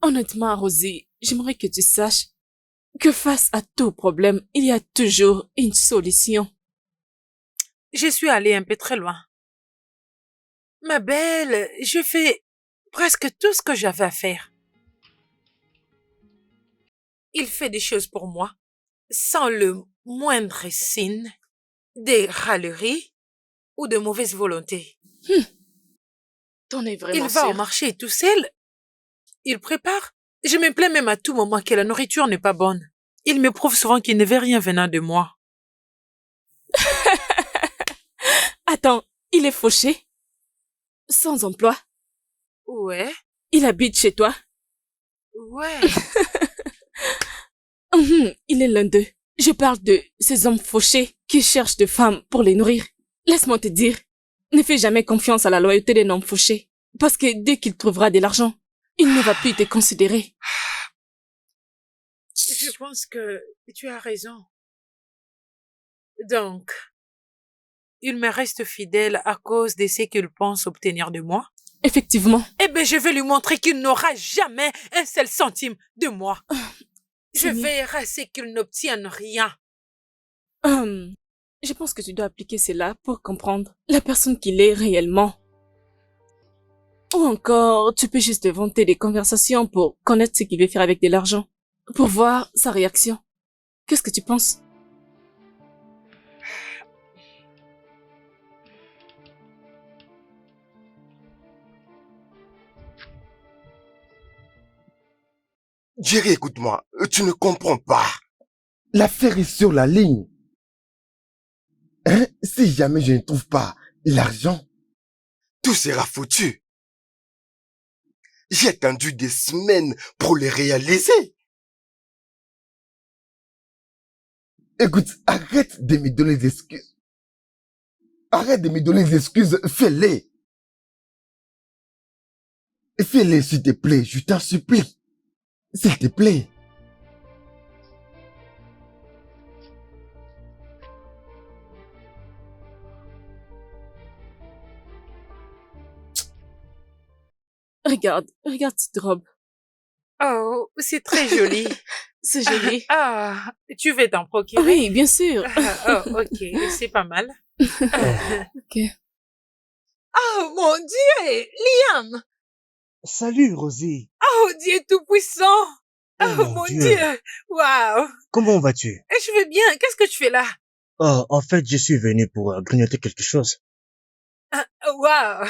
Honnêtement, Rosie, j'aimerais que tu saches que face à tout problème, il y a toujours une solution. Je suis allée un peu très loin. Ma belle, je fais presque tout ce que j'avais à faire. Il fait des choses pour moi, sans le moindre signe de râlerie ou de mauvaise volonté. T'en es Il vraiment va au sûre? marché tout seul, il prépare. Je me plains même à tout moment que la nourriture n'est pas bonne. Il me prouve souvent qu'il ne veut rien venant de moi. Attends, il est fauché? Sans emploi? Ouais, Il habite chez toi? ouais. Il est l'un d'eux. Je parle de ces hommes fauchés qui cherchent des femmes pour les nourrir. Laisse-moi te dire, ne fais jamais confiance à la loyauté d'un homme fauché. Parce que dès qu'il trouvera de l'argent, il ne va plus te considérer. Je pense que tu as raison. Donc, il me reste fidèle à cause de ce qu'il pense obtenir de moi. Effectivement. Eh bien, je vais lui montrer qu'il n'aura jamais un seul centime de moi. Je C'est mieux. veillerai à ce qu'il n'obtienne rien. Je pense que tu dois appliquer cela pour comprendre la personne qu'il est réellement. Ou encore, tu peux juste inventer des conversations pour connaître ce qu'il veut faire avec de l'argent. Pour voir sa réaction. Qu'est-ce que tu penses? Jerry, écoute-moi, tu ne comprends pas. L'affaire est sur la ligne. Hein? Si jamais je ne trouve pas l'argent, Tout sera foutu. J'ai attendu des semaines pour le réaliser. écoute, arrête de me donner des excuses. Arrête de me donner des excuses, fais-les. Fais-les, s'il te plaît, je t'en supplie. S'il te plaît. Regarde cette robe. Oh, c'est très joli. C'est joli. Ah, tu veux t'en procurer? Oui, bien sûr. Oh, ok, c'est pas mal. Ok. Oh, mon Dieu, Liam! Salut, Rosie. Oh, Dieu tout-puissant! Oh, Oh, mon mon Dieu. Dieu! Waouh! Comment vas-tu? Je vais bien, qu'est-ce que tu fais là? Oh, en fait, je suis venu pour grignoter quelque chose. Waouh!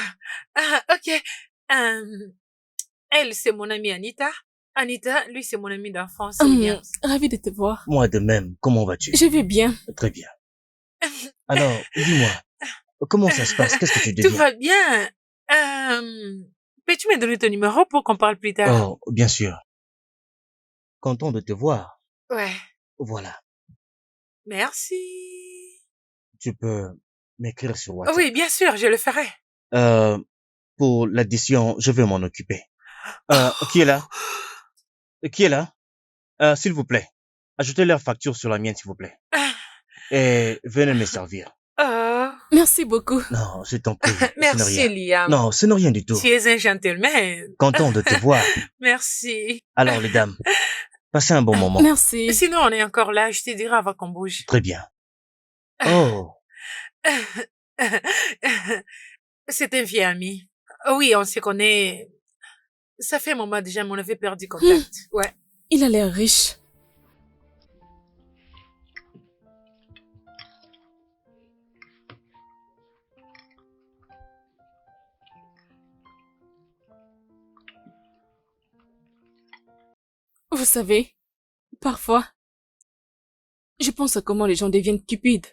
Ok. Elle, c'est mon amie Anita. Anita, lui, c'est mon ami d'enfance, William. Ravi de te voir. Moi de même, comment vas-tu? Je vais bien. Très bien. Alors, dis-moi, comment ça se passe? Qu'est-ce que tu Tout deviens? va bien. Peux-tu me donner ton numéro pour qu'on parle plus tard? Oh, bien sûr. Content de te voir. Ouais. Voilà. Merci. Tu peux m'écrire sur WhatsApp. Oui, bien sûr, je le ferai. Pour l'addition, je vais m'en occuper. Qui est là? Qui est là? S'il vous plaît, ajoutez leur facture sur la mienne, s'il vous plaît. Et venez me servir. Oh. Merci beaucoup. Non, je t'en prie. ce n'est Merci, rien. Liam. Non, ce n'est rien du tout. Tu es un gentleman. Content de te voir. Merci. Alors, les dames, passez un bon moment. Merci. Sinon, on est encore là, je te dirai avant qu'on bouge. Très bien. Oh, C'est un vieil ami. Oui, on se connaît. Ça fait un moment déjà, mais on avait perdu contact. Ouais. Il a l'air riche. Vous savez, parfois, je pense à comment les gens deviennent cupides.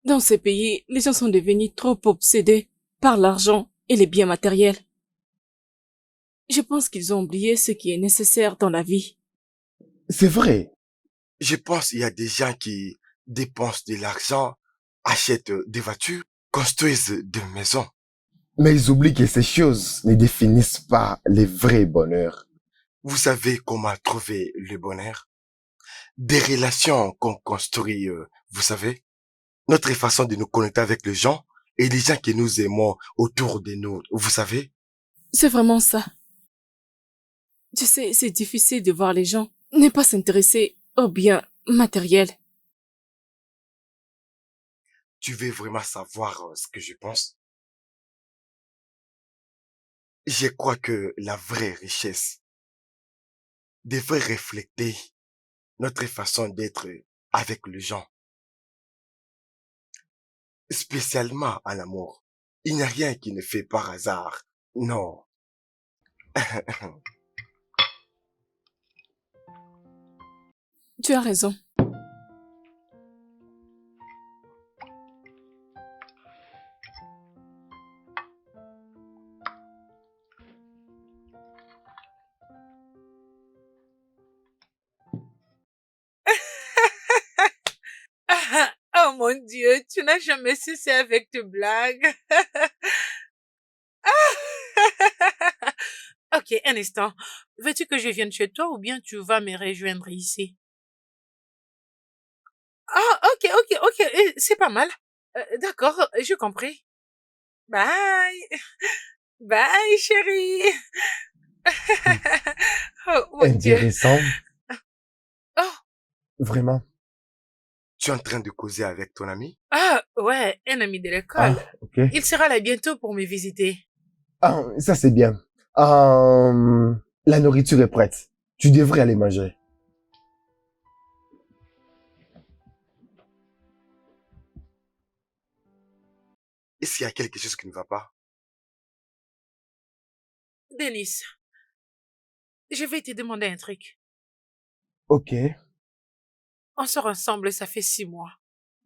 Dans ces pays, les gens sont devenus trop obsédés par l'argent et les biens matériels. Je pense qu'ils ont oublié ce qui est nécessaire dans la vie. C'est vrai. Je pense qu'il y a des gens qui dépensent de l'argent, achètent des voitures, construisent des maisons. Mais ils oublient que ces choses ne définissent pas le vrai bonheur. Vous savez comment trouver le bonheur? Des relations qu'on construit, vous savez? Notre façon de nous connecter avec les gens et les gens que nous aimons autour de nous, vous savez? C'est vraiment ça. Tu sais, c'est difficile de voir les gens ne pas s'intéresser aux biens matériels. Tu veux vraiment savoir ce que je pense? Je crois que la vraie richesse devrait refléter notre façon d'être avec les gens, spécialement en amour. Il n'y a rien qui ne fait par hasard. Non. Tu as raison. Oh mon Dieu, tu n'as jamais cessé avec tes blagues. Ok, un instant. Veux-tu que je vienne chez toi ou bien tu vas me rejoindre ici? Ah, ok, c'est pas mal. D'accord, j'ai compris. Bye, bye chérie. Oh mon Dieu. Intéressant, Oh, vraiment. Tu es en train de causer avec ton ami? ah, ouais, un ami de l'école. Ah, ok. Il sera là bientôt pour me visiter. Ah, ça c'est bien. La nourriture est prête. Tu devrais aller manger. Est-ce qu'il y a quelque chose qui ne va pas? Denis, je vais te demander un truc. Ok, On sort ensemble, ça fait 6 mois.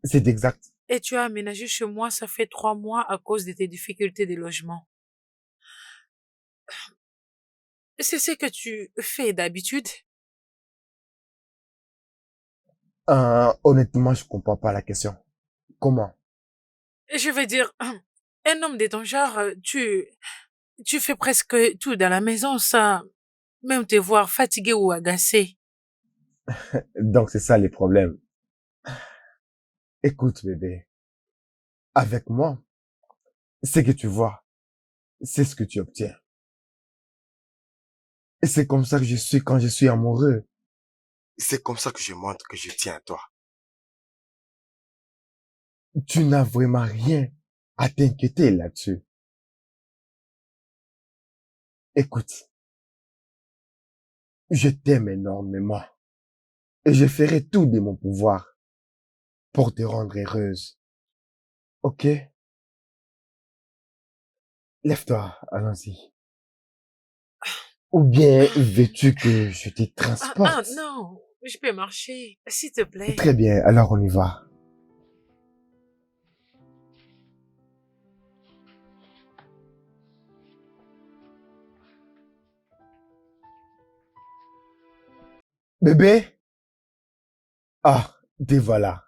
c'est exact. Et tu as aménagé chez moi, ça fait 3 mois à cause de tes difficultés de logement. C'est ce que tu fais d'habitude? Honnêtement, je comprends pas la question. Comment? Je veux dire, un homme de ton genre, tu fais presque tout dans la maison sans même te voir fatigué ou agacé. Donc c'est ça les problèmes. Écoute, bébé, avec moi, ce que tu vois, c'est ce que tu obtiens. Et c'est comme ça que je suis quand je suis amoureux. C'est comme ça que je montre que je tiens à toi. Tu n'as vraiment rien à t'inquiéter là-dessus. Écoute, je t'aime énormément et je ferai tout de mon pouvoir pour te rendre heureuse. Ok? Lève-toi, allons-y. Ou bien veux-tu que je te transporte? Non, je peux marcher, s'il te plaît. Très bien, alors on y va. Bébé? Ah, te voilà.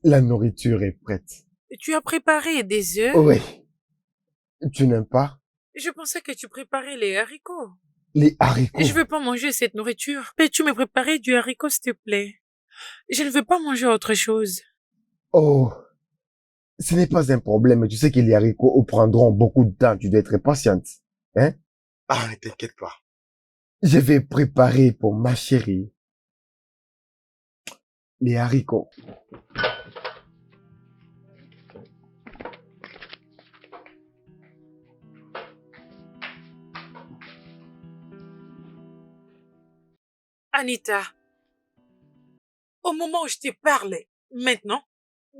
La nourriture est prête. Tu as préparé des œufs? Oui. Tu n'aimes pas Je pensais que tu préparais les haricots. les haricots? Je veux pas manger cette nourriture. Peux-tu me préparer du haricot, s'il te plaît? Je ne veux pas manger autre chose. Oh, ce n'est pas un problème. Tu sais que les haricots prendront beaucoup de temps. Tu dois être patiente. Hein? Ah, ne t'inquiète pas. Je vais préparer pour ma chérie les haricots. Anita, au moment où je te parle, maintenant,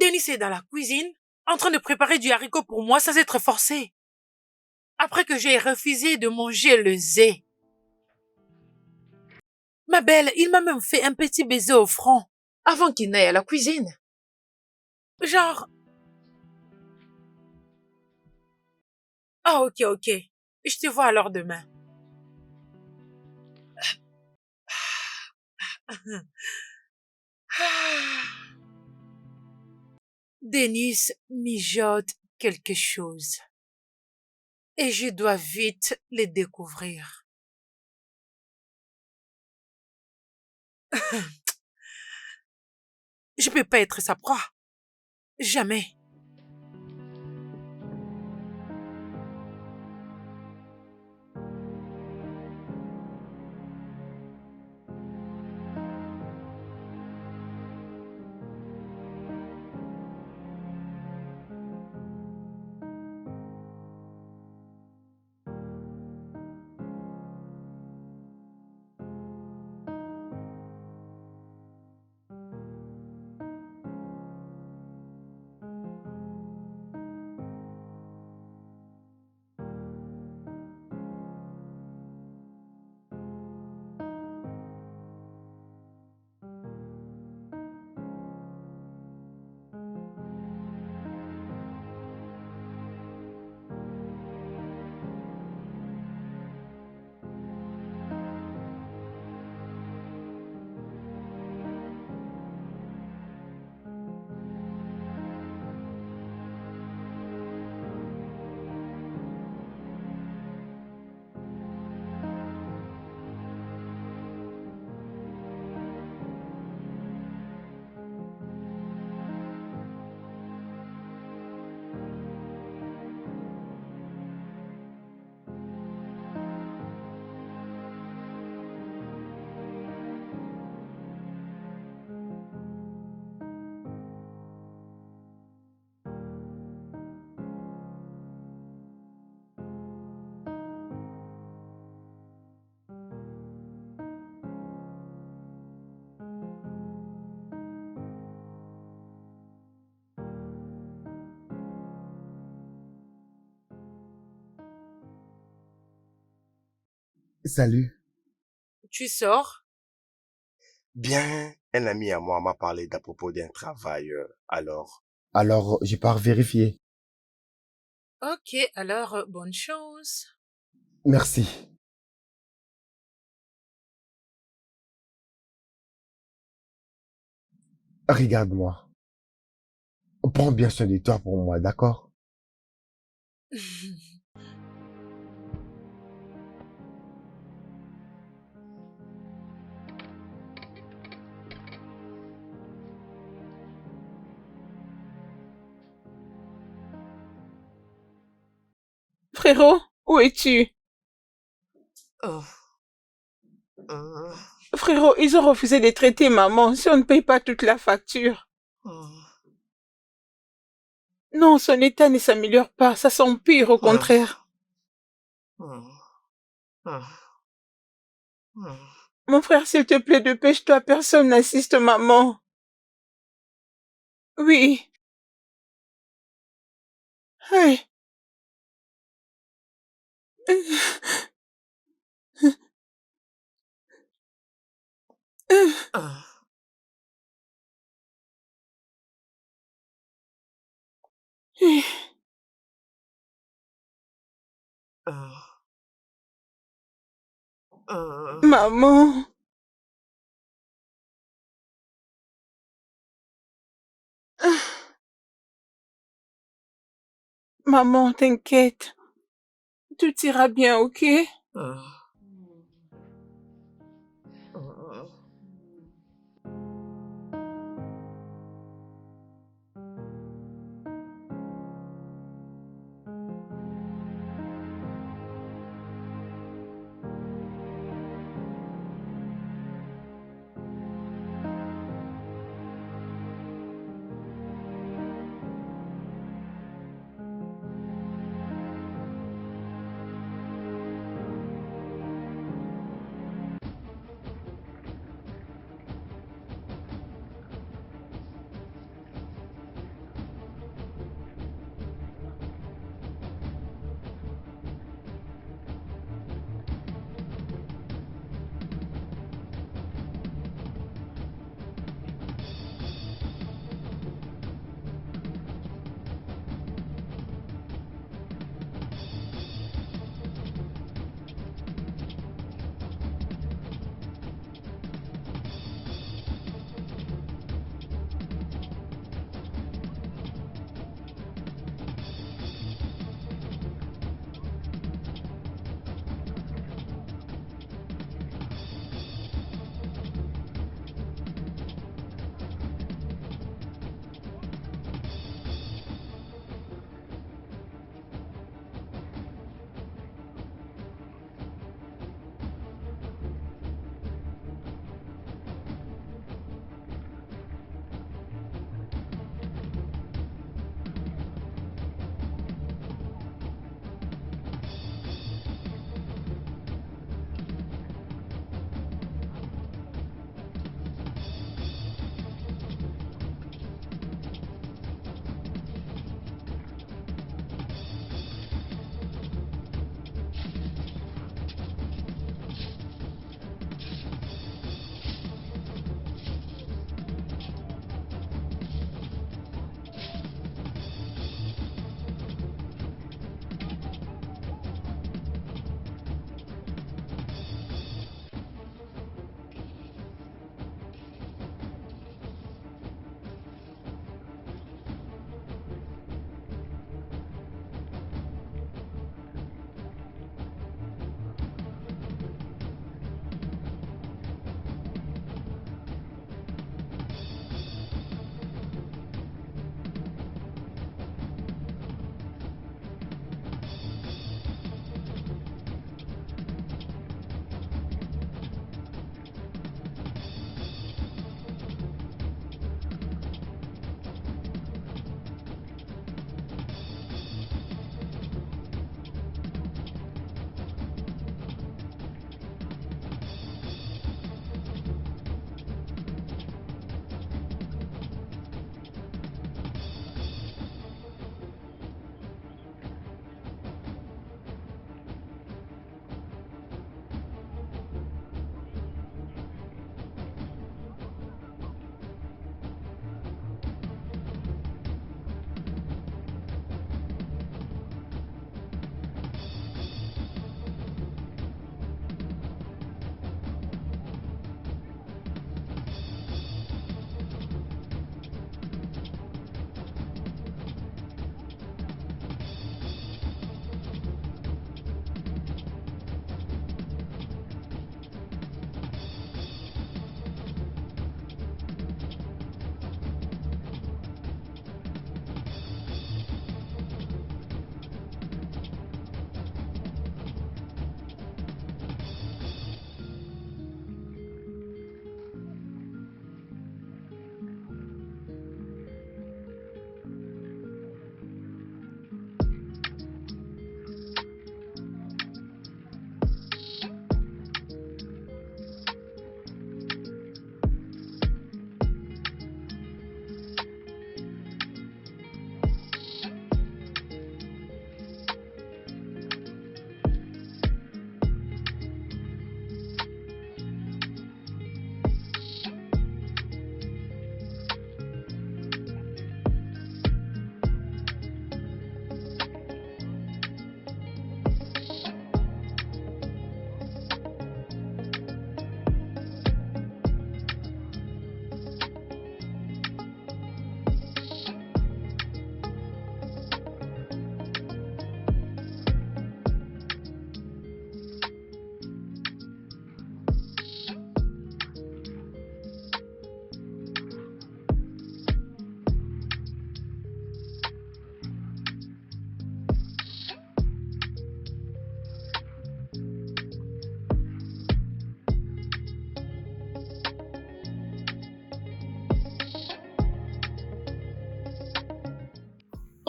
Denis est dans la cuisine, en train de préparer du haricot pour moi sans être forcé. Après que j'ai refusé de manger le zé. Ma belle, il m'a même fait un petit baiser au front, avant qu'il n'aille à la cuisine. Genre, ah ok. Je te vois alors demain. Denis mijote quelque chose. Et je dois vite le découvrir. Je peux pas être sa proie. Jamais. Salut. Tu sors? Bien, un ami à moi m'a parlé d'à propos d'un travail, alors. Alors, je pars vérifier. Ok, alors bonne chance. Merci. Regarde-moi. Prends bien soin de toi pour moi, d'accord? Frérot, où es-tu? Oh, oh, Frérot, ils ont refusé de traiter maman si on ne paye pas toute la facture. oh, Non, son état ne s'améliore pas, ça s'empire au contraire. oh, oh, oh. Mon frère, s'il te plaît, dépêche-toi, personne n'assiste maman. Oui. Oui. Oh, oh, oh. Maman. Maman, t'inquiète. Tout ira bien, ok? Oh, oh.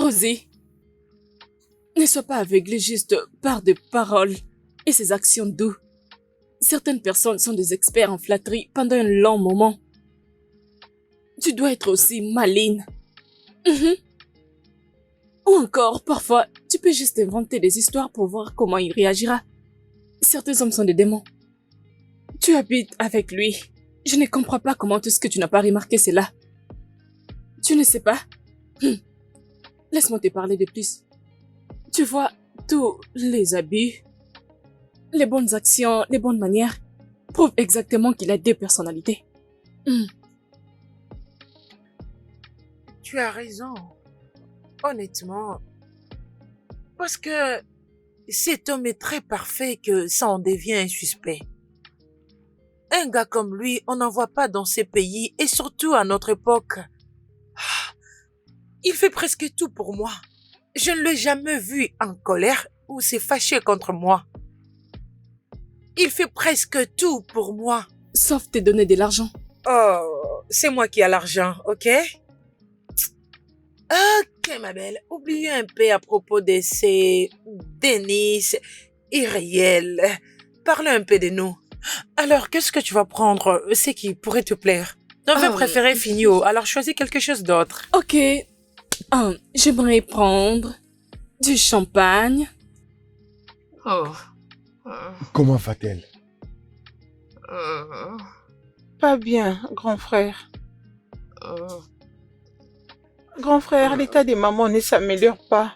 Rosie, ne sois pas aveuglée juste par des paroles et ses actions douces. Certaines personnes sont des experts en flatterie pendant un long moment. Tu dois être aussi maligne. Mhm. Ou encore, parfois, tu peux juste inventer des histoires pour voir comment il réagira. Certains hommes sont des démons. Tu habites avec lui. Je ne comprends pas comment tout ce que tu n'as pas remarqué cela. Tu ne sais pas? Laisse-moi te parler de plus. Tu vois, tous les abus, les bonnes actions, les bonnes manières prouvent exactement qu'il a deux personnalités. Tu as raison. Honnêtement. Parce que cet homme est très parfait que ça en devient un suspect. Un gars comme lui, on n'en voit pas dans ces pays et surtout à notre époque. Il fait presque tout pour moi. Je ne l'ai jamais vu en colère ou s'est fâché contre moi. Il fait presque tout pour moi. Sauf te donner de l'argent. Oh, c'est moi qui ai l'argent, ok? Ok, ma belle. Oubliez un peu à propos de ces Denis irréels. Parlez un peu de nous. Alors, qu'est-ce que tu vas prendre? C'est qui pourrait te plaire? Ton vin préféré finit haut, alors choisis quelque chose d'autre. Ok. J'aimerais prendre du champagne. Oh. Comment va-t-elle? Pas bien, grand frère. Grand frère, l'état des mamans ne s'améliore pas.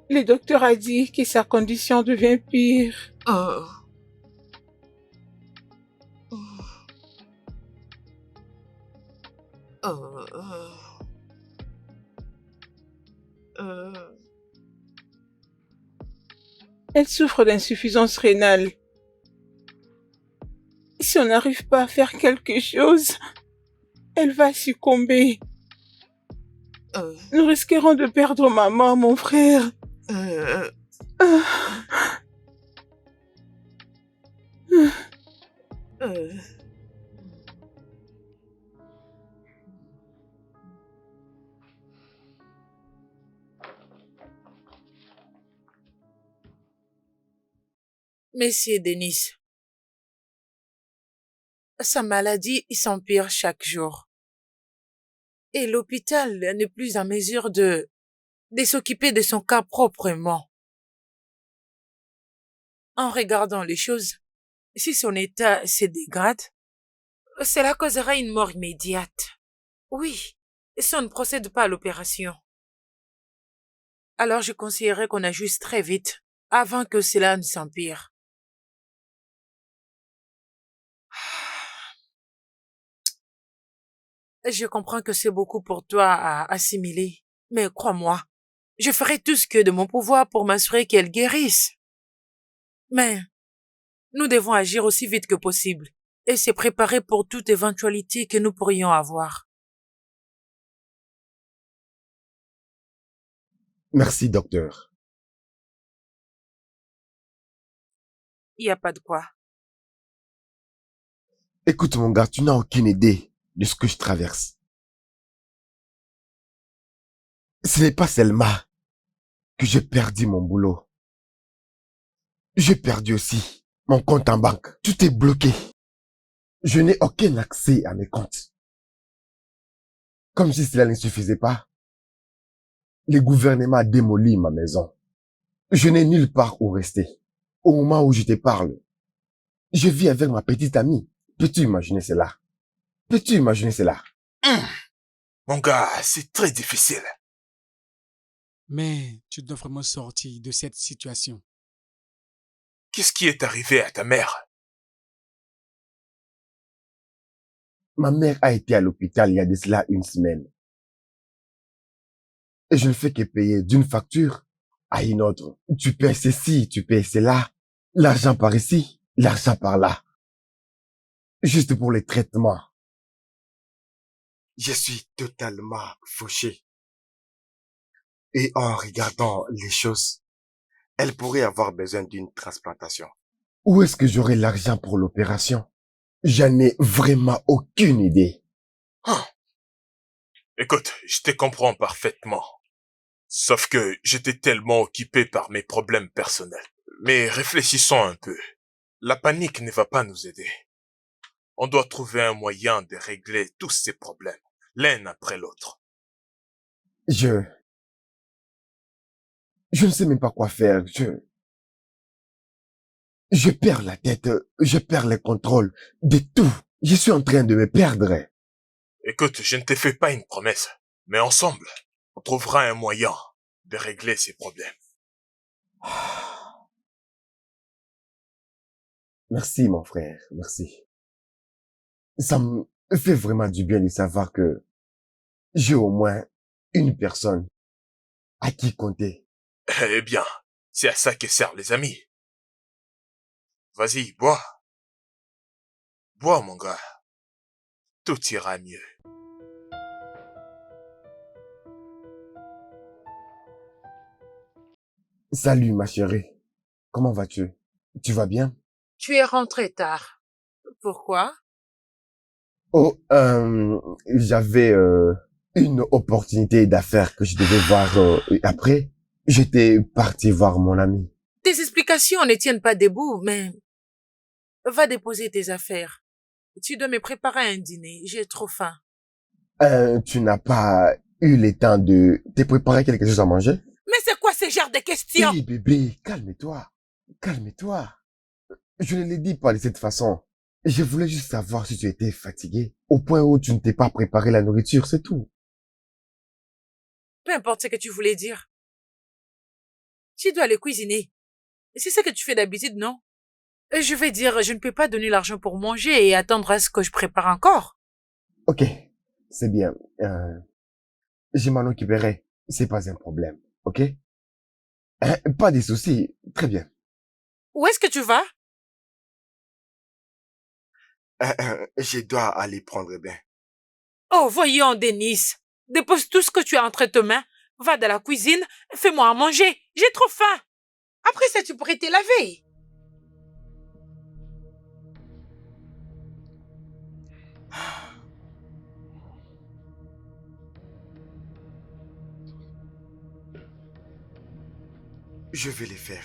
Le docteur a dit que sa condition devient pire. Elle souffre d'insuffisance rénale. Si on n'arrive pas à faire quelque chose, elle va succomber. Nous risquerons de perdre maman, mon frère. Monsieur Denis, sa maladie s'empire chaque jour. Et l'hôpital n'est plus en mesure de s'occuper de son cas proprement. En regardant les choses, si son état se dégrade, cela causera une mort immédiate. Oui, si on ne procède pas à l'opération. Alors je conseillerais qu'on ajuste très vite, avant que cela ne s'empire. Je comprends que c'est beaucoup pour toi à assimiler, mais crois-moi, je ferai tout ce que de mon pouvoir pour m'assurer qu'elle guérisse. Mais nous devons agir aussi vite que possible et se préparer pour toute éventualité que nous pourrions avoir. Merci, docteur. Il n'y a pas de quoi. Écoute, mon gars, tu n'as aucune idée de ce que je traverse. Ce n'est pas seulement que j'ai perdu mon boulot. J'ai perdu aussi mon compte en banque. Tout est bloqué. Je n'ai aucun accès à mes comptes. Comme si cela ne suffisait pas, le gouvernement a démoli ma maison. Je n'ai nulle part où rester. Au moment où je te parle, je vis avec ma petite amie. Peux-tu imaginer cela? Peux-tu imaginer cela? Mon gars, c'est très difficile. Mais tu dois vraiment sortir de cette situation. Qu'est-ce qui est arrivé à ta mère? Ma mère a été à l'hôpital il y a de cela une semaine. Et je ne fais que payer d'une facture à une autre. Tu paies ceci, tu paies cela. L'argent par ici, l'argent par là. Juste pour les traitements. Je suis totalement fauché. Et en regardant les choses, elle pourrait avoir besoin d'une transplantation. Où est-ce que j'aurai l'argent pour l'opération? J'en ai vraiment aucune idée. Ah, Écoute, je te comprends parfaitement. Sauf que j'étais tellement occupé par mes problèmes personnels. Mais réfléchissons un peu. La panique ne va pas nous aider. On doit trouver un moyen de régler tous ces problèmes, l'un après l'autre. Je ne sais même pas quoi faire. Je perds la tête. Je perds le contrôle de tout. Je suis en train de me perdre. Écoute, je ne te fais pas une promesse, mais ensemble, on trouvera un moyen de régler ces problèmes. Merci, mon frère. Merci. Ça me fait vraiment du bien de savoir que j'ai au moins une personne à qui compter. Eh bien, c'est à ça que servent les amis. Vas-y, bois. Bois, mon gars. Tout ira mieux. Salut, ma chérie. Comment vas-tu? Tu vas bien? Tu es rentré tard. Pourquoi? Oh, j'avais une opportunité d'affaires que je devais voir après. J'étais parti voir mon ami. Tes explications ne tiennent pas debout, mais va déposer tes affaires. Tu dois me préparer un dîner. J'ai trop faim. Tu n'as pas eu le temps de te préparer quelque chose à manger? Mais c'est quoi ce genre de questions? Hé, bébé, calme-toi. Calme-toi. Je ne l'ai dit pas de cette façon. Je voulais juste savoir si tu étais fatigué, au point où tu ne t'es pas préparé la nourriture, c'est tout. Peu importe ce que tu voulais dire. Tu dois aller cuisiner. C'est ce que tu fais d'habitude, non? Je vais dire, je ne peux pas donner l'argent pour manger et attendre à ce que je prépare encore. Ok, c'est bien. Je m'en occuperai. C'est pas un problème, ok? Pas de soucis. Très bien. Où est-ce que tu vas? Je dois aller prendre un bain. Oh, voyons, Denis. Dépose tout ce que tu as entre tes mains. Va dans la cuisine, fais-moi à manger. J'ai trop faim. Après ça, tu pourrais te laver. Je vais les faire.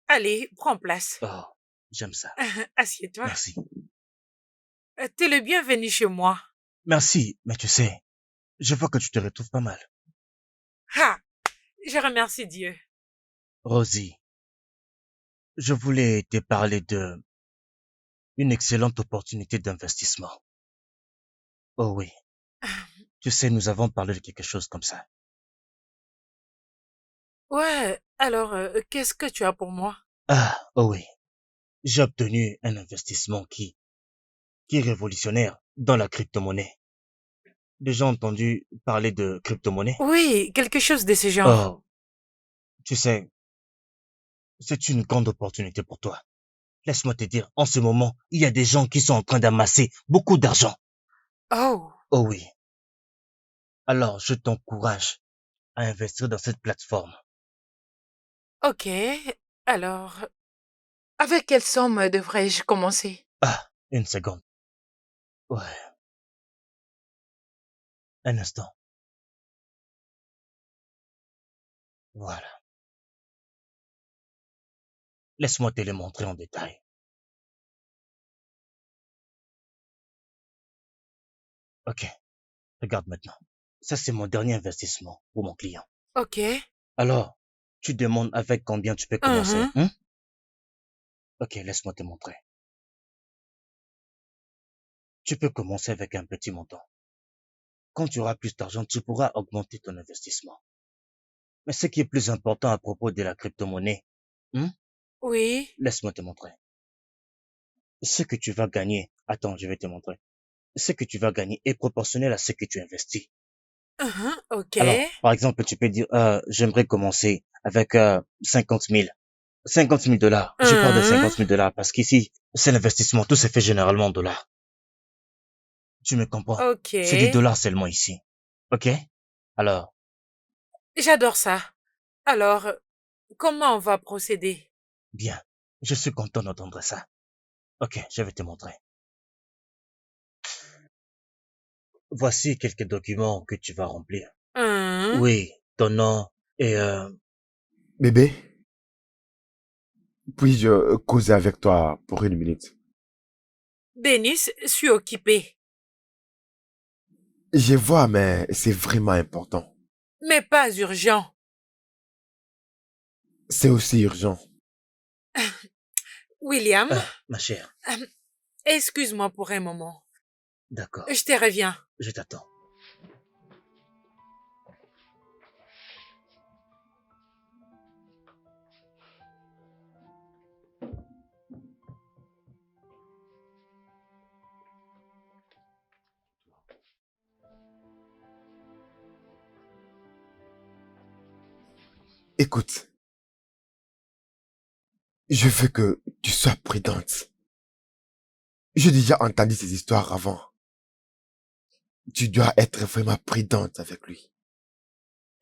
Allez, prends place. Oh, j'aime ça. Assieds-toi. Merci. T'es le bienvenu chez moi. Merci, mais tu sais, je vois que tu te retrouves pas mal. Ha! Je remercie Dieu. Rosie, je voulais te parler de une excellente opportunité d'investissement. Oh oui, tu sais, nous avons parlé de quelque chose comme ça. Ouais, alors, qu'est-ce que tu as pour moi? Ah, oh oui, j'ai obtenu un investissement qui est révolutionnaire dans la crypto-monnaie. Déjà entendu parler de crypto-monnaie? Oui, quelque chose de ce genre. Oh, tu sais, c'est une grande opportunité pour toi. Laisse-moi te dire, en ce moment, il y a des gens qui sont en train d'amasser beaucoup d'argent. Oh, Oh oui. Alors, je t'encourage à investir dans cette plateforme. Ok. Alors, avec quelle somme devrais-je commencer? Ah, une seconde. Ouais, un instant. Voilà. Laisse-moi te le montrer en détail. Ok, regarde maintenant. Ça, c'est mon dernier investissement pour mon client. Ok. Alors, tu demandes avec combien tu peux commencer, Mhm. hein? Ok, laisse-moi te montrer. Tu peux commencer avec un petit montant. Quand tu auras plus d'argent, tu pourras augmenter ton investissement. Mais ce qui est plus important à propos de la crypto-monnaie, hein, Oui. laisse-moi te montrer. Ce que tu vas gagner, attends, je vais te montrer. Ce que tu vas gagner est proportionnel à ce que tu investis. Mhm. Ok. Alors, par exemple, tu peux dire, j'aimerais commencer avec 50 000. 50 000 dollars. Je parle de Mhm. 50 000 dollars parce qu'ici, c'est l'investissement. Tout se fait généralement en dollars. Tu me comprends? Ok. C'est des dollars seulement ici. Ok? Alors, J'adore ça. Alors, comment on va procéder? bien. Je suis content d'entendre ça. Ok, je vais te montrer. Voici quelques documents que tu vas remplir. Mhm. Oui, ton nom et Bébé, puis-je causer avec toi pour 1 minute? Denis, suis occupé. Je vois, mais c'est vraiment important. Mais pas urgent. C'est aussi urgent. William, ma chère. excuse-moi pour un moment. D'accord, Je te reviens. je t'attends. Écoute, je veux que tu sois prudente. J'ai déjà entendu ces histoires avant. Tu dois être vraiment prudente avec lui.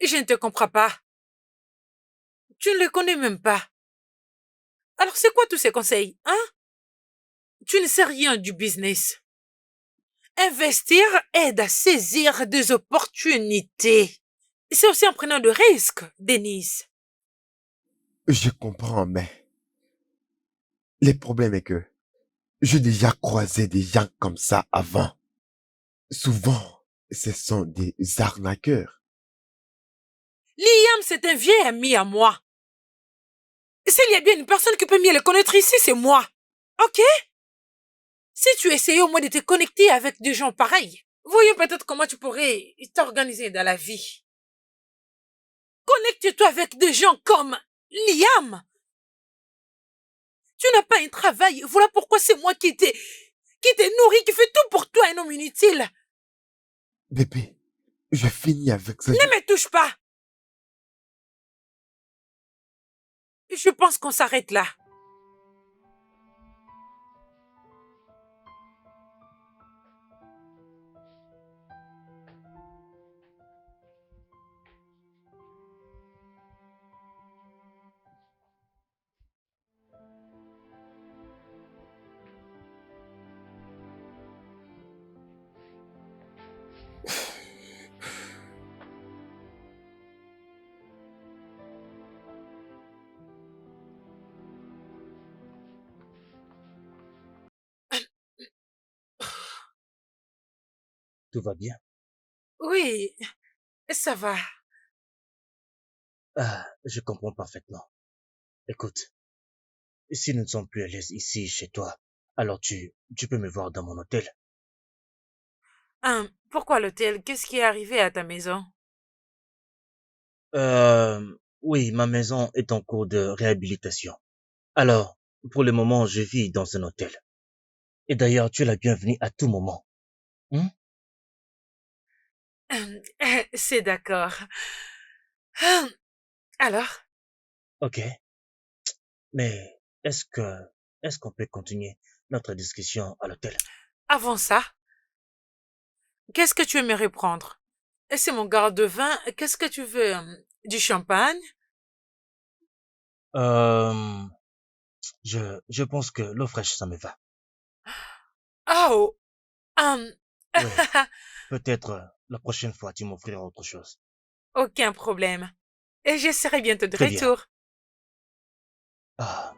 Je ne te comprends pas. Tu ne le connais même pas. Alors c'est quoi tous ces conseils, hein? Tu ne sais rien du business. Investir aide à saisir des opportunités. C'est aussi en prenant de risques, Denise. Je comprends, mais le problème est que j'ai déjà croisé des gens comme ça avant. Souvent, ce sont des arnaqueurs. Liam, c'est un vieil ami à moi. S'il y a bien une personne qui peut mieux le connaître ici, c'est moi. Ok? Si tu essayais au moins de te connecter avec des gens pareils, voyons peut-être comment tu pourrais t'organiser dans la vie. Connecte-toi avec des gens comme Liam. Tu n'as pas un travail, voilà pourquoi c'est moi qui te nourris, qui fait tout pour toi, un homme inutile. Bébé, je finis avec ça. Ne me touche pas. Je pense qu'on s'arrête là. Tout va bien? Oui, ça va. Ah, je comprends parfaitement. Écoute, si nous ne sommes plus à l'aise ici, chez toi, alors tu peux me voir dans mon hôtel. Pourquoi l'hôtel? Qu'est-ce qui est arrivé à ta maison? Oui, ma maison est en cours de réhabilitation. Alors, pour le moment, je vis dans un hôtel. Et d'ailleurs, tu es la bienvenue à tout moment. Hein? C'est d'accord. Hum, Alors, Ok, mais est-ce qu'on peut continuer notre discussion à l'hôtel? avant ça, qu'est-ce que tu aimerais prendre? C'est mon garde de vin. Qu'est-ce que tu veux? Du champagne? Euh, je pense que l'eau fraîche, ça me va. Oh, hum, Oui, peut-être la prochaine fois, tu m'offriras autre chose. aucun problème. Et je serai bientôt de Très bien. retour. Ah,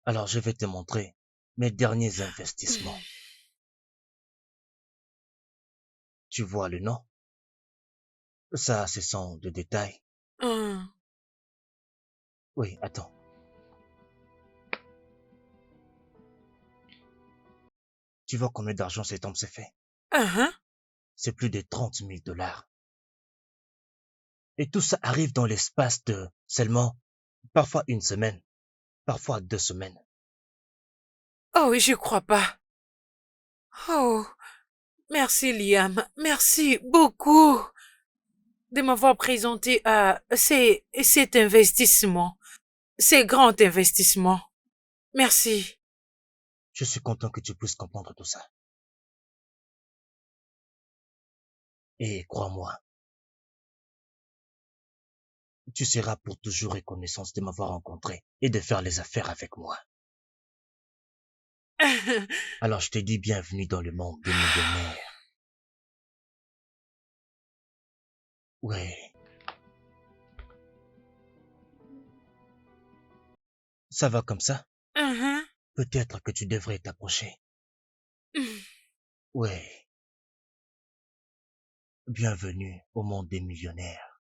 alors, je vais te montrer mes derniers investissements. Tu vois le nom? Ça, ce sont des détails. Hum, Oui, attends. Tu vois combien d'argent cet homme s'est fait? hein. C'est plus de 30 000 dollars. Et tout ça arrive dans l'espace de seulement, parfois une semaine, parfois 2 semaines. Oh, je crois pas. Oh, merci Liam. Merci beaucoup de m'avoir présenté cet investissement. Ces grands investissements. Merci. Je suis content que tu puisses comprendre tout ça. Et crois-moi, tu seras pour toujours reconnaissance de m'avoir rencontré et de faire les affaires avec moi. Alors je te dis bienvenue dans le monde des millionnaires. Oui, ça va comme ça? Mhm. Peut-être que tu devrais t'approcher. Oui, bienvenue au monde des millionnaires.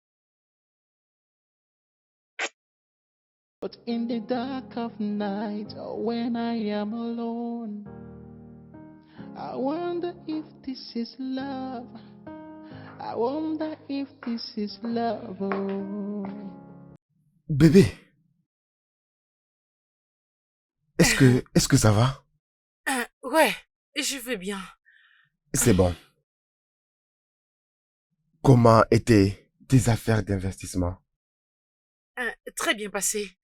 But in the dark of night, when I am alone, I wonder if this is love. I wonder if this is love. Oh. Bébé, est-ce que ça va? Ouais, je veux bien. C'est bon. Comment étaient tes affaires d'investissement? Très bien passé.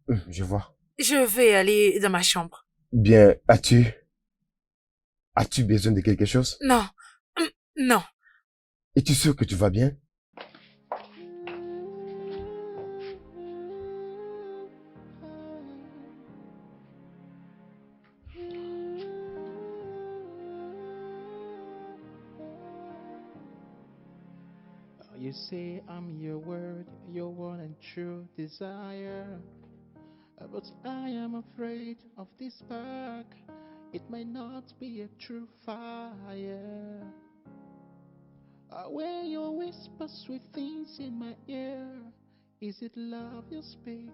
Je vois. Je vais aller dans ma chambre. Bien, as-tu besoin de quelque chose? Non, non. Es-tu sûr que tu vas bien? You say I'm your word, your one and true desire. But I am afraid of this spark. It may not be a true fire. When you whisper sweet things in my ear, is it love you speak?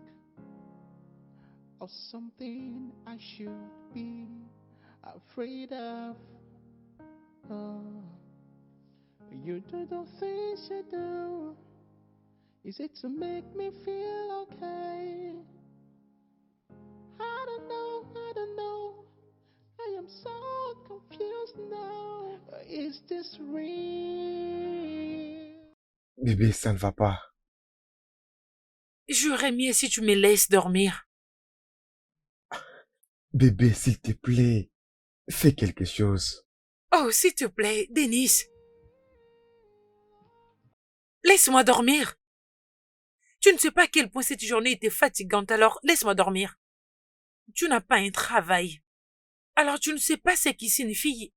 Or something I should be afraid of? Oh, you do the things you do. Is it to make me feel okay? I don't know, I don't know. I am so confused now. Is this real? Bébé, ça ne va pas. J'aurais mieux si tu me laisses dormir. Bébé, s'il te plaît, fais quelque chose. Oh, s'il te plaît, Denis. Laisse-moi dormir. Tu ne sais pas à quel point cette journée était fatigante, alors laisse-moi dormir. Tu n'as pas un travail. Alors tu ne sais pas ce qui signifie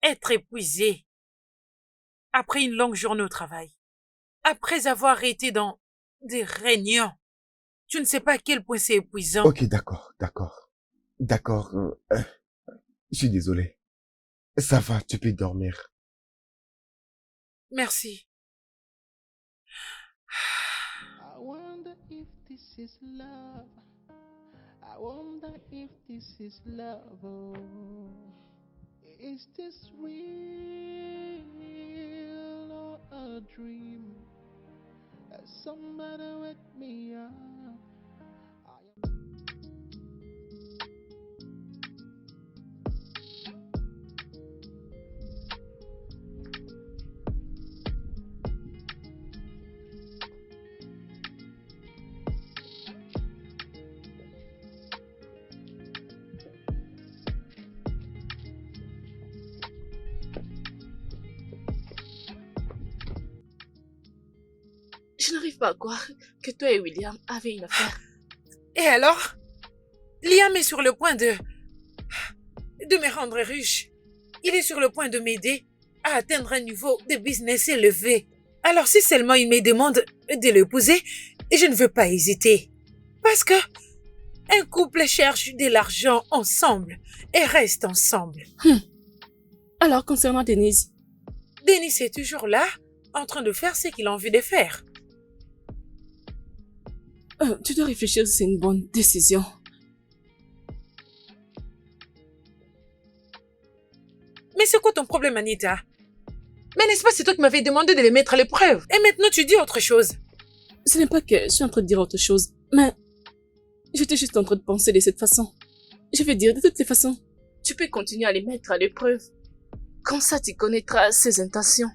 être épuisé. Après une longue journée au travail. Après avoir été dans des réunions. Tu ne sais pas à quel point c'est épuisant. Ok, d'accord. Je suis désolé. Ça va, tu peux dormir. Merci. I wonder if this is love. I wonder if this is love. Oh. Is this real or a dream? Somebody wake me up. Je n'arrive pas à croire que toi et William avez une affaire. Et alors? Liam est sur le point de me rendre riche. Il est sur le point de m'aider à atteindre un niveau de business élevé. Alors si seulement il me demande de l'épouser, je ne veux pas hésiter. Parce que un couple cherche de l'argent ensemble et reste ensemble. Alors concernant Denise? Denis est toujours là, en train de faire ce qu'il a envie de faire. Tu dois réfléchir si c'est une bonne décision. Mais c'est quoi ton problème, Anita? Mais n'est-ce pas c'est toi qui m'avais demandé de les mettre à l'épreuve? Et maintenant tu dis autre chose. Ce n'est pas que je suis en train de dire autre chose, mais j'étais juste en train de penser de cette façon. Je vais dire de toutes les façons, tu peux continuer à les mettre à l'épreuve. Comme ça, tu connaîtras ses intentions.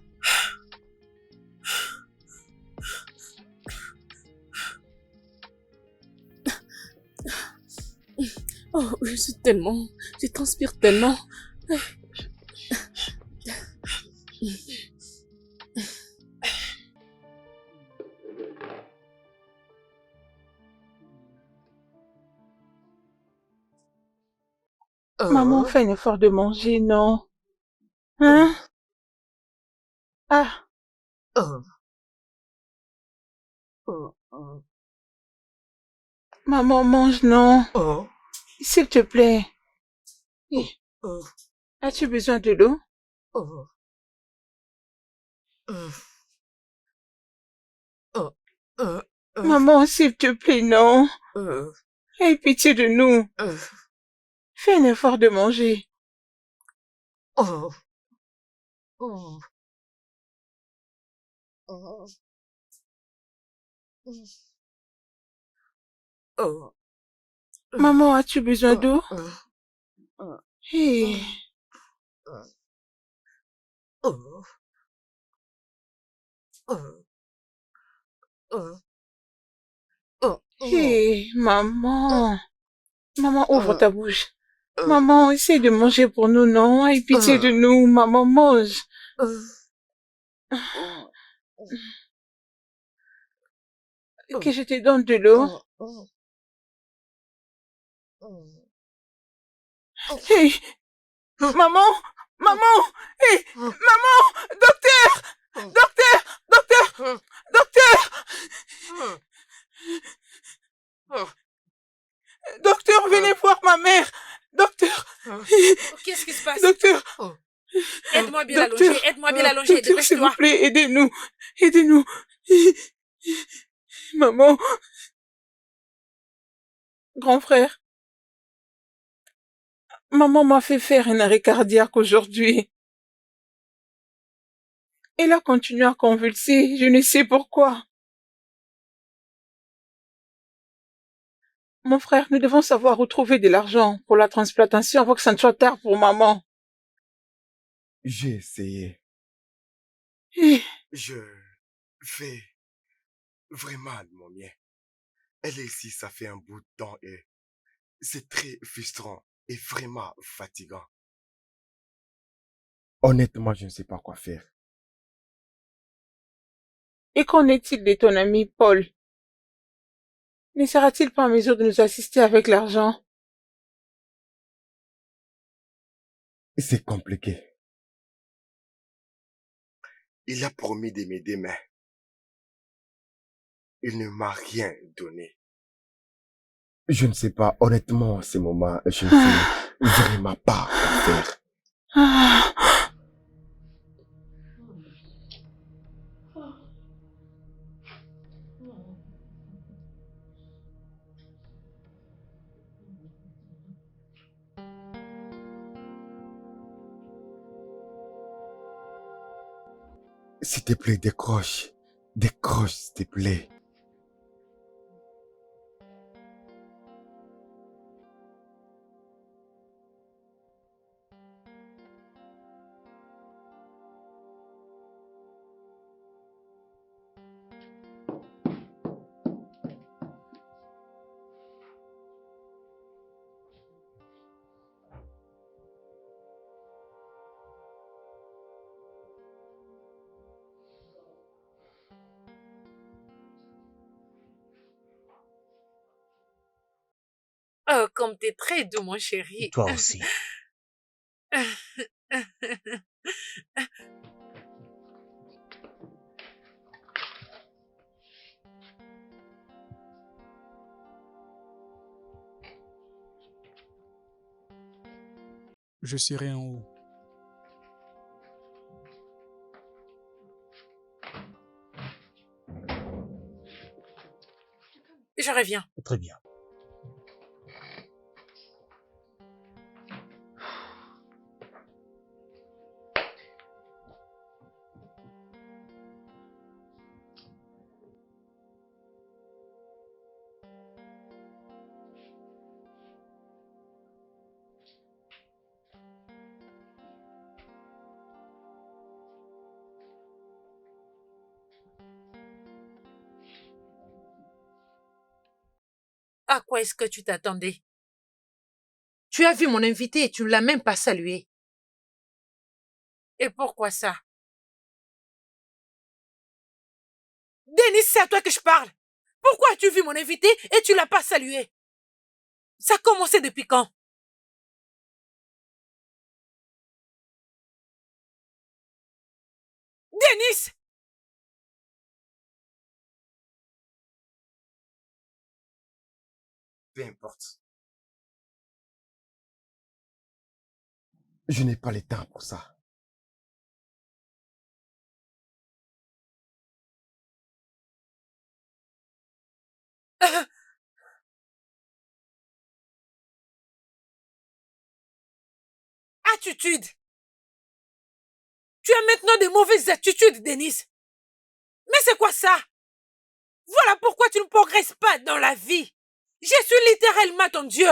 Oh, je transpire tellement. Maman, fais un effort de manger, non? Hein? Ah, maman, mange, non? S'il te plaît. As-tu besoin de l'eau? Maman, s'il te plaît, non? Aie pitié de nous. Fais un effort de manger. Maman, as-tu besoin d'eau? Hey. Hey, maman. Maman, ouvre ta bouche. Maman, essaie de manger pour nous, non? Aie pitié de nous. Maman, mange. Que je te donne de l'eau. Hey, maman, maman, hey, maman, docteur, docteur, docteur, venez voir ma mère, docteur. Qu'est-ce qui se passe? Docteur. Aide-moi bien l'allonger, aidez-moi, Docteur, s'il vous dépêche-toi. plaît, aidez-nous. Maman. Grand frère. Maman m'a fait faire un arrêt cardiaque aujourd'hui. Elle a continué à convulser, je ne sais pourquoi. Mon frère, nous devons savoir où trouver de l'argent pour la transplantation avant que ça ne soit tard pour maman. J'ai essayé. Je fais vraiment de mon mieux. Elle est ici, ça fait un bout de temps et c'est très frustrant et vraiment fatigant. Honnêtement, je ne sais pas quoi faire. Et qu'en est-il de ton ami Paul? Ne sera-t-il pas en mesure de nous assister avec l'argent? C'est compliqué. Il a promis de m'aider, mais il ne m'a rien donné. Je ne sais pas, honnêtement, en ce moment, je ne sais vraiment pas quoi faire. S'il te plaît, décroche. Décroche, s'il te plaît. Oh, comme t'es très doux, mon chéri. Toi aussi. Je serai en haut. Je reviens. Très bien. À quoi est-ce que tu t'attendais? Tu as vu mon invité et tu ne l'as même pas salué. Et pourquoi ça? Denis, c'est à toi que je parle. Pourquoi as-tu vu mon invité et tu l'as pas salué? Ça a commencé depuis quand? Denis! Peu importe. Je n'ai pas le temps pour ça. Attitude! Tu as maintenant de mauvaises attitudes, Denis. Mais c'est quoi ça? Voilà pourquoi tu ne progresses pas dans la vie. Je suis littéralement ton Dieu.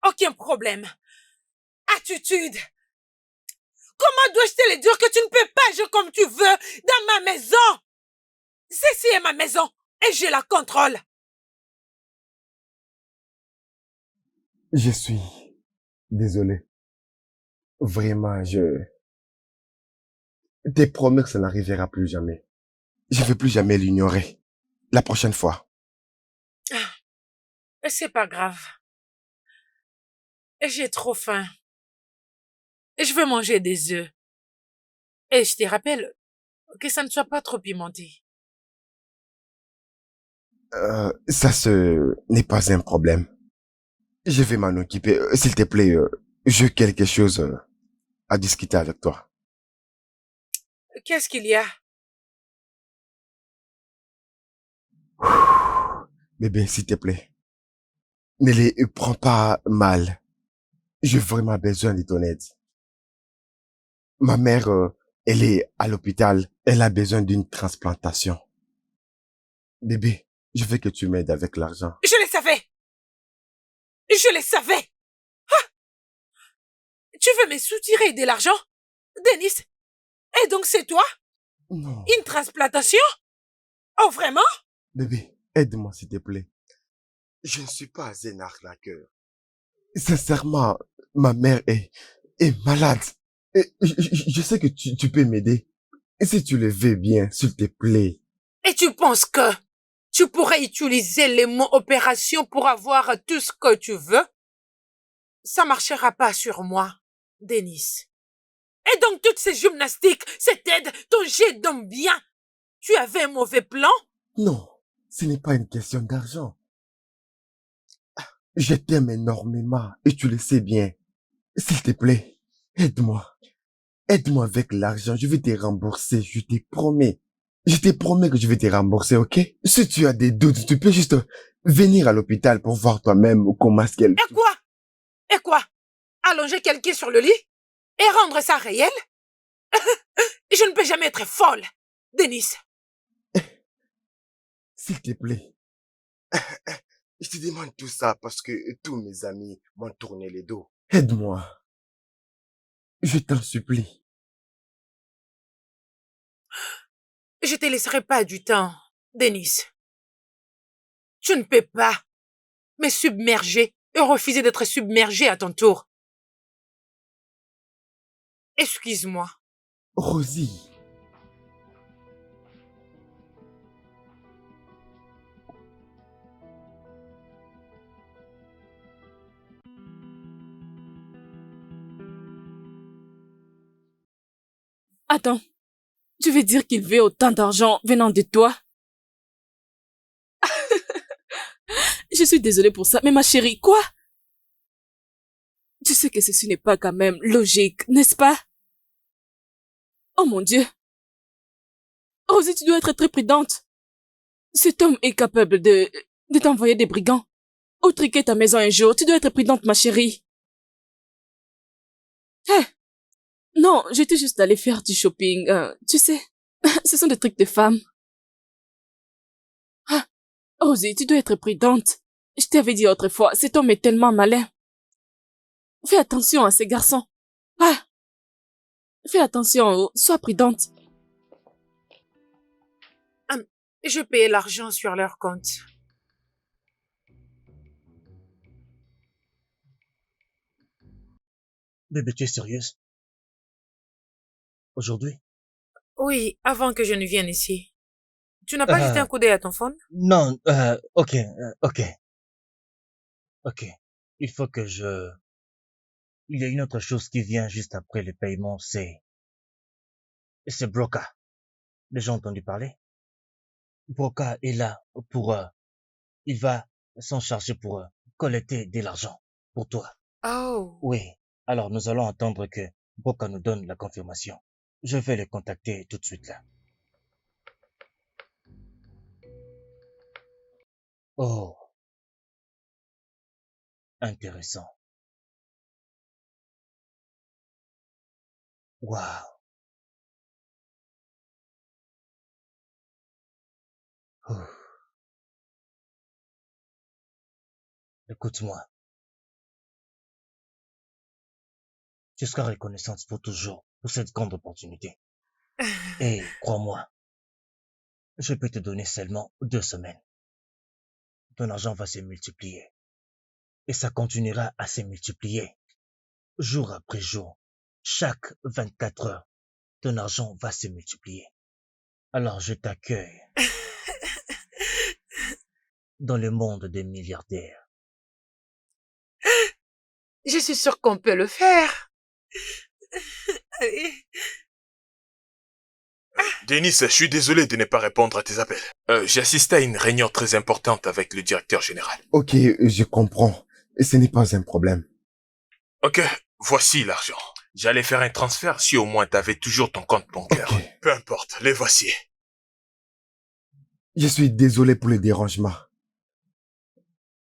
Aucun problème. Attitude. Comment dois-je te le dire que tu ne peux pas agir comme tu veux dans ma maison? Ceci est ma maison et je la contrôle. Je suis désolé. Vraiment, T'es promis que ça n'arrivera plus jamais. Je ne vais plus jamais l'ignorer. La prochaine fois. C'est pas grave. J'ai trop faim. Je veux manger des œufs. Et je te rappelle que ça ne soit pas trop pimenté. N'est pas un problème. Je vais m'en occuper. S'il te plaît, j'ai quelque chose à discuter avec toi. Qu'est-ce qu'il y a? Bébé, s'il te plaît. Ne les prends pas mal. J'ai vraiment besoin de ton aide. Ma mère, elle est à l'hôpital. Elle a besoin d'une transplantation. Bébé, je veux que tu m'aides avec l'argent. Je le savais! Je le savais! Ah! Tu veux me soutirer de l'argent? Denis? Et donc c'est toi? Non. Une transplantation? Oh, vraiment? Bébé, aide-moi s'il te plaît. Je ne suis pas un arnaqueur. Sincèrement, ma mère est malade. Et je sais que tu peux m'aider. Et si tu le veux bien, s'il te plaît. Et tu penses que tu pourrais utiliser les mots opération pour avoir tout ce que tu veux? Ça marchera pas sur moi, Denis. Et donc toutes ces gymnastiques, cette aide, ton jet d'homme bien, tu avais un mauvais plan? Non, ce n'est pas une question d'argent. Je t'aime énormément et tu le sais bien. S'il te plaît, aide-moi. Aide-moi avec l'argent, je vais te rembourser, je te promets. Je te promets que je vais te rembourser, ok? Si tu as des doutes, tu peux juste venir à l'hôpital pour voir toi-même comment est-ce qu'elle... Et quoi? Et quoi? Allonger quelqu'un sur le lit? Et rendre ça réel? Je ne peux jamais être folle, Denis. S'il te plaît. Je te demande tout ça parce que tous mes amis m'ont tourné les dos. Aide-moi. Je t'en supplie. Je te laisserai pas du temps, Denis. Tu ne peux pas me submerger et refuser d'être submergé à ton tour. Excuse-moi. Rosie. Attends, tu veux dire qu'il veut autant d'argent venant de toi? Je suis désolée pour ça, mais ma chérie, quoi? Tu sais que ceci n'est pas quand même logique, n'est-ce pas? Oh mon Dieu. Rosie, tu dois être très prudente. Cet homme est capable de t'envoyer des brigands. Ou triquer ta maison un jour. Tu dois être prudente, ma chérie. Hé! Non, j'étais juste allée faire du shopping. Tu sais, ce sont des trucs de femmes. Ah, Rosie, tu dois être prudente. Je t'avais dit autrefois, cet homme est tellement malin. Fais attention à ces garçons. Ah! Fais attention, sois prudente. Je paye l'argent sur leur compte. Bébé, tu es sérieuse? Aujourd'hui? Oui, avant que je ne vienne ici. Tu n'as pas jeté un coup d'œil à ton phone? Non, ok. Il faut que Il y a une autre chose qui vient juste après le paiement, c'est Broca. Les gens ont entendu parler? Broca est là pour, il va s'en charger pour collecter de l'argent pour toi. Oh. Oui. Alors, nous allons attendre que Broca nous donne la confirmation. Je vais le contacter tout de suite là. Oh. Intéressant. Waouh. Écoute-moi. Je serai reconnaissante pour toujours pour cette grande opportunité. Et crois-moi, je peux te donner seulement 2 semaines. Ton argent va se multiplier. Et ça continuera à se multiplier. Jour après jour. Chaque 24 heures, ton argent va se multiplier. Alors je t'accueille dans le monde des milliardaires. Je suis sûre qu'on peut le faire. Allez. Denis, je suis désolé de ne pas répondre à tes appels. J'ai assisté à une réunion très importante avec le directeur général. Ok, je comprends. Et ce n'est pas un problème. Ok, voici l'argent. J'allais faire un transfert si au moins t'avais toujours ton compte bancaire. Ok. Peu importe, les voici. Je suis désolé pour le dérangement.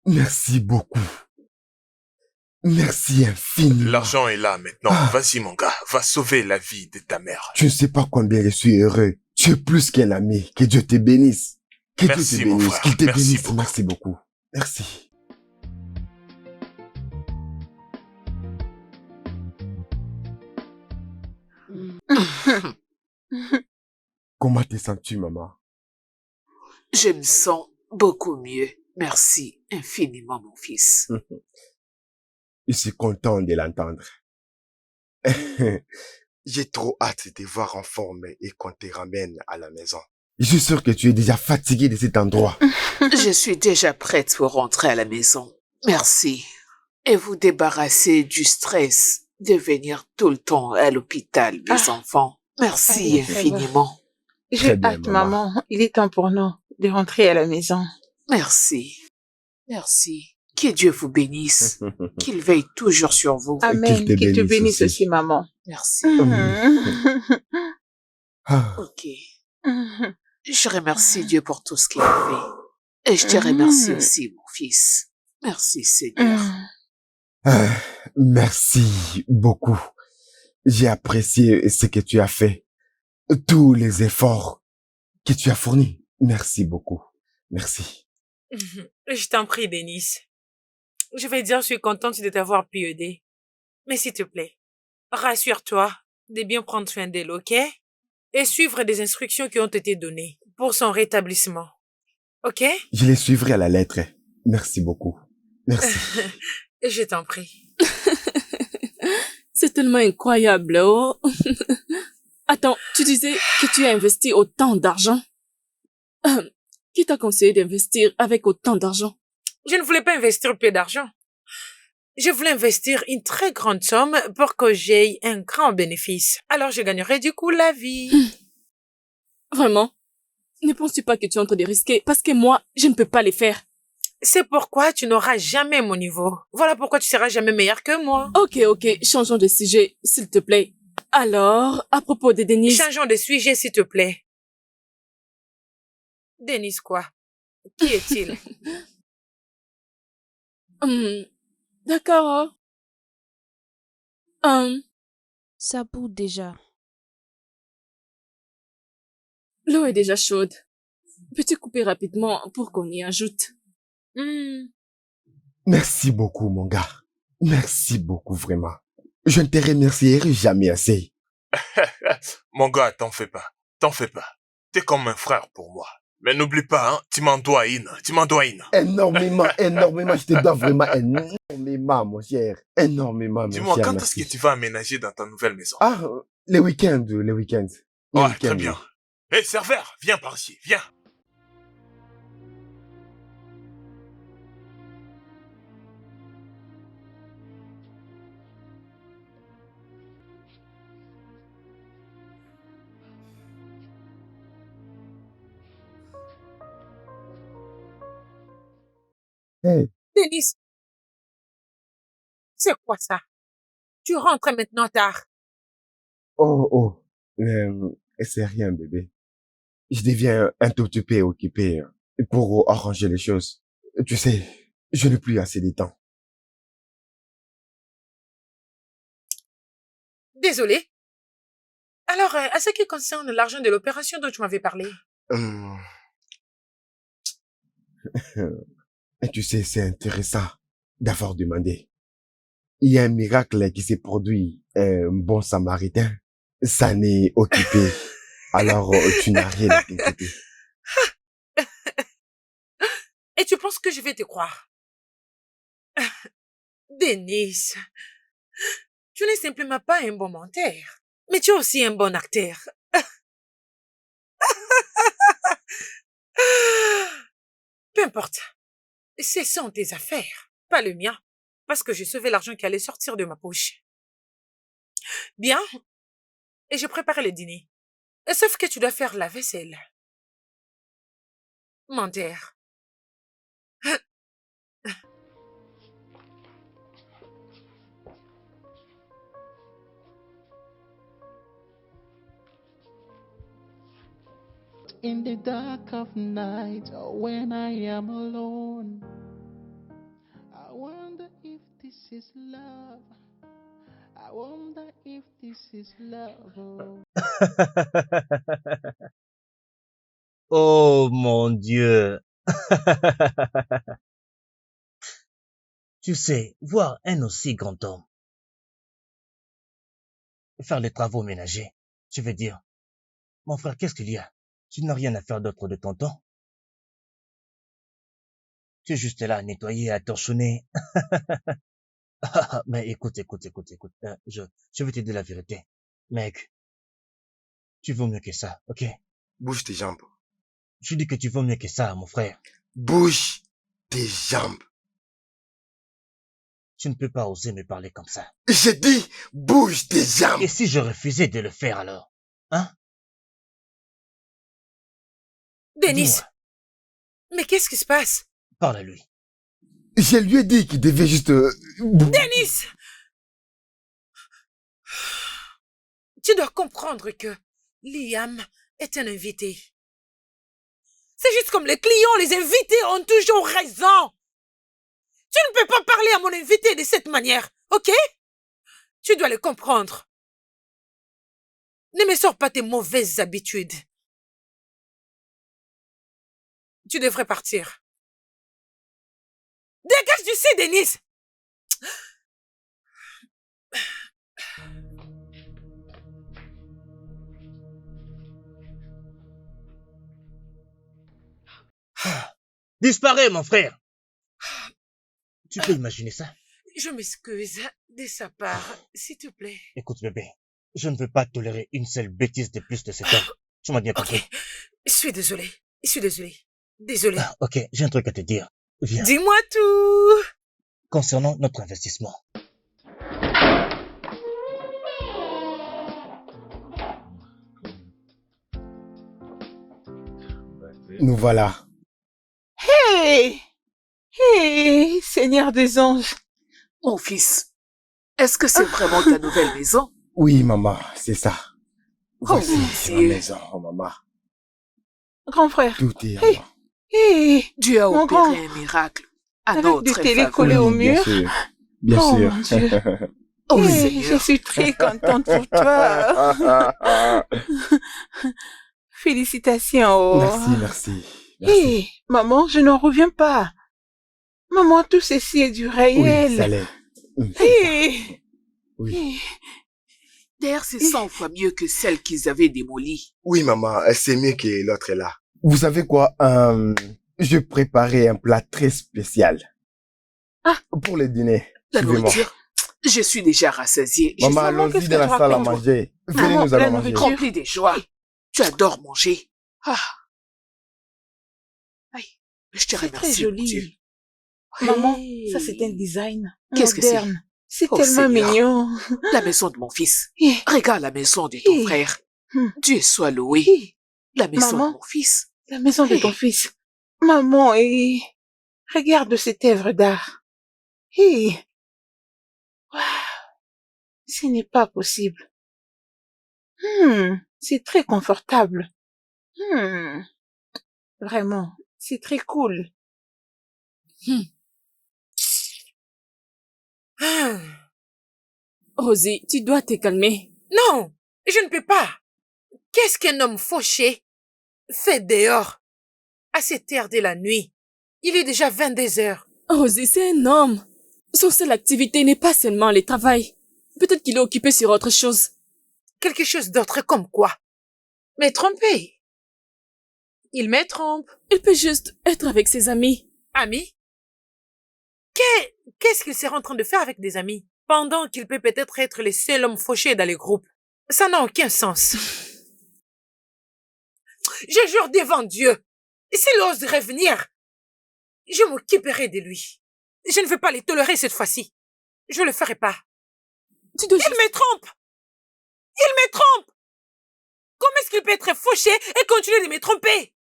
Merci beaucoup. Merci infiniment. L'argent est là maintenant. Vas-y mon gars, va sauver la vie de ta mère. Tu ne sais pas combien je suis heureux. Tu es plus qu'un ami. Que Dieu te bénisse. Que Merci, Dieu te mon bénisse. frère. Qu'il te Merci bénisse. beaucoup. Merci beaucoup. Merci. Comment te sens-tu, maman? Je me sens beaucoup mieux. Merci infiniment, mon fils. Je suis content de l'entendre. J'ai trop hâte de te voir en forme et qu'on te ramène à la maison. Je suis sûr que tu es déjà fatigué de cet endroit. Je suis déjà prête pour rentrer à la maison. Merci. Et vous débarrasser du stress de venir tout le temps à l'hôpital, mes enfants. Merci Allez, ça va. infiniment. J'ai Très bien, hâte, maman. maman. Il est temps pour nous de rentrer à la maison. Merci. Merci. Que Dieu vous bénisse. Qu'il veille toujours sur vous. Amen. te Qu'il te bénisse bénisse aussi. aussi, maman. Merci. Ah, Ok. Je remercie Dieu pour tout ce qu'il a fait. Et je te remercie aussi, mon fils. Merci, Seigneur. merci beaucoup. J'ai apprécié ce que tu as fait. Tous les efforts que tu as fournis. Merci beaucoup. Merci. Je t'en prie, Denis. Je vais dire, je suis contente de t'avoir pu aider. Mais s'il te plaît, rassure-toi de bien prendre soin d'elle, ok? Et suivre des instructions qui ont été données pour son rétablissement. Ok? Je les suivrai à la lettre. Merci beaucoup. Merci. Je t'en prie. C'est tellement incroyable, oh. Attends, tu disais que tu as investi autant d'argent? Qui t'a conseillé d'investir avec autant d'argent? Je ne voulais pas investir peu d'argent. Je voulais investir une très grande somme pour que j'aie un grand bénéfice. Alors je gagnerai du coup la vie. Vraiment? Ne penses-tu pas que tu es en train de risquer? Parce que moi, je ne peux pas les faire. C'est pourquoi tu n'auras jamais mon niveau. Voilà pourquoi tu seras jamais meilleur que moi. Ok, changeons de sujet, s'il te plaît. Alors, à propos de Denise... Changeons de sujet, s'il te plaît. Denise quoi? Qui est-il? D'accord. Ça bout déjà. L'eau est déjà chaude. Peux-tu couper rapidement pour qu'on y ajoute? Merci beaucoup, mon gars. Merci beaucoup, vraiment. Je ne te remercierai jamais assez. Mon gars, t'en fais pas. T'en fais pas. T'es comme un frère pour moi. Mais n'oublie pas, hein, tu m'en dois une. Tu m'en dois une. Énormément. Je te dois vraiment énormément, mon cher. Énormément, mon cher. Dis-moi, quand est-ce que tu vas aménager dans ta nouvelle maison? Ah, les week-ends. Ouais, très bien. Hé, serveur, viens par ici, viens. Hey. Denise, c'est quoi ça? Tu rentres maintenant tard. Oh. C'est rien, bébé. Je deviens un tout petit peu occupé pour arranger les choses. Tu sais, je n'ai plus assez de temps. Désolée. Alors, à ce qui concerne l'argent de l'opération dont tu m'avais parlé. Et tu sais, c'est intéressant d'avoir demandé. Il y a un miracle qui s'est produit, un bon samaritain. Ça n'est occupé. Alors, tu n'as rien à t'inquiéter. Et tu penses que je vais te croire? Denise, tu n'es simplement pas un bon menteur, mais tu es aussi un bon acteur. Peu importe. Ce sont tes affaires, pas le mien, parce que j'ai sauvé l'argent qui allait sortir de ma poche. Bien. Et j'ai préparé le dîner. Sauf que tu dois faire la vaisselle. Menteur. In the dark of night, when I am alone, I wonder if this is love. I wonder if this is love. Oh mon Dieu. Tu sais, voir un aussi grand homme faire les travaux ménagers, je veux dire, mon frère, qu'est-ce qu'il y a? Tu n'as rien à faire d'autre de ton temps. Tu es juste là à nettoyer, à torchonner. Mais écoute. Je vais te dire la vérité. Mec, tu vaux mieux que ça, ok? Bouge tes jambes. Je dis que tu vaux mieux que ça, mon frère. Bouge tes jambes. Tu ne peux pas oser me parler comme ça. J'ai dit, bouge tes jambes. Et si je refusais de le faire alors? Hein? Denise, mais qu'est-ce qui se passe? Parle à lui. Je lui ai dit qu'il devait juste... Denise! Tu dois comprendre que Liam est un invité. C'est juste comme les clients, les invités ont toujours raison. Tu ne peux pas parler à mon invité de cette manière, ok? Tu dois le comprendre. Ne me sors pas tes mauvaises habitudes. Tu devrais partir. Dégage d'ici, Denise! Disparais, mon frère! Tu peux imaginer ça? Je m'excuse de sa part, s'il te plaît. Écoute, bébé, je ne veux pas tolérer une seule bêtise de plus de cet homme. Tu m'as bien compris. Ok, je suis désolée. Désolée. Ok, j'ai un truc à te dire. Viens. Dis-moi tout. concernant notre investissement. Nous voilà. Hey! Hey, Seigneur des anges. Mon fils, est-ce que c'est vraiment ta nouvelle maison? Oui, maman, c'est ça. Voici mon ma Dieu. maison, maman. Grand frère. Tout est à Hey, moi. hey, Dieu a mon grand. opéré un miracle à Avec notre des télés faveur. collées au Oui, bien mur. sûr. Bien Oh, sûr. mon Dieu. Oh Hey, Seigneur. je suis très contente pour toi. Félicitations. Oh. Merci, merci. Merci. Hey, maman, je n'en reviens pas. Maman, tout ceci est du Oui, réel. ça l'est. Hey. Oui. Hey. D'ailleurs, c'est 100 fois mieux que celle qu'ils avaient démolie. Oui, maman, c'est mieux que l'autre est là. Vous savez quoi? Je préparais un plat très spécial. Ah. Pour le dîner. La Suivez-moi. nourriture, je suis déjà rassasiée. Je Maman, Maman, allons-y qu'est-ce dans que la tu salle à racontes? manger. Venez, Maman, nous allons la manger. nourriture. remplie de joie. Tu adores manger. Ah. Aïe, je te C'est très remercie, mon Dieu. joli. Maman, Hey. ça c'est un design Qu'est-ce que c'est? moderne. C'est Oh, tellement Seigneur. mignon. La maison de mon fils. Eh, Regarde la maison de ton Eh. frère. Hmm. Dieu soit loué. eh, La maison Maman. de mon fils. La maison de ton Eh. fils. Maman, et regarde cette œuvre d'art. Et waouh, ce n'est pas possible. C'est très confortable. Vraiment, c'est très cool. Ah. Rosie, tu dois te calmer. Non, je ne peux pas. Qu'est-ce qu'un homme fauché fait dehors à cette heure de la nuit? Il est déjà 22 heures. Rosie, c'est un homme. Son seule activité n'est pas seulement le travail. Peut-être qu'il est occupé sur autre chose. Quelque chose d'autre comme quoi? Mais trompé. Il me trompe. Il peut juste être avec ses amis. Ami? Qu'est-ce qu'il serait en train de faire avec des amis? Pendant qu'il peut peut-être être le seul homme fauché dans le groupe. Ça n'a aucun sens. Je jure devant Dieu, s'il ose revenir, je m'occuperai de lui. Je ne veux pas les tolérer cette fois-ci. Je le ferai pas. Tu dois Il juste... me trompe! Il me trompe! Comment est-ce qu'il peut être fauché et continuer de me tromper?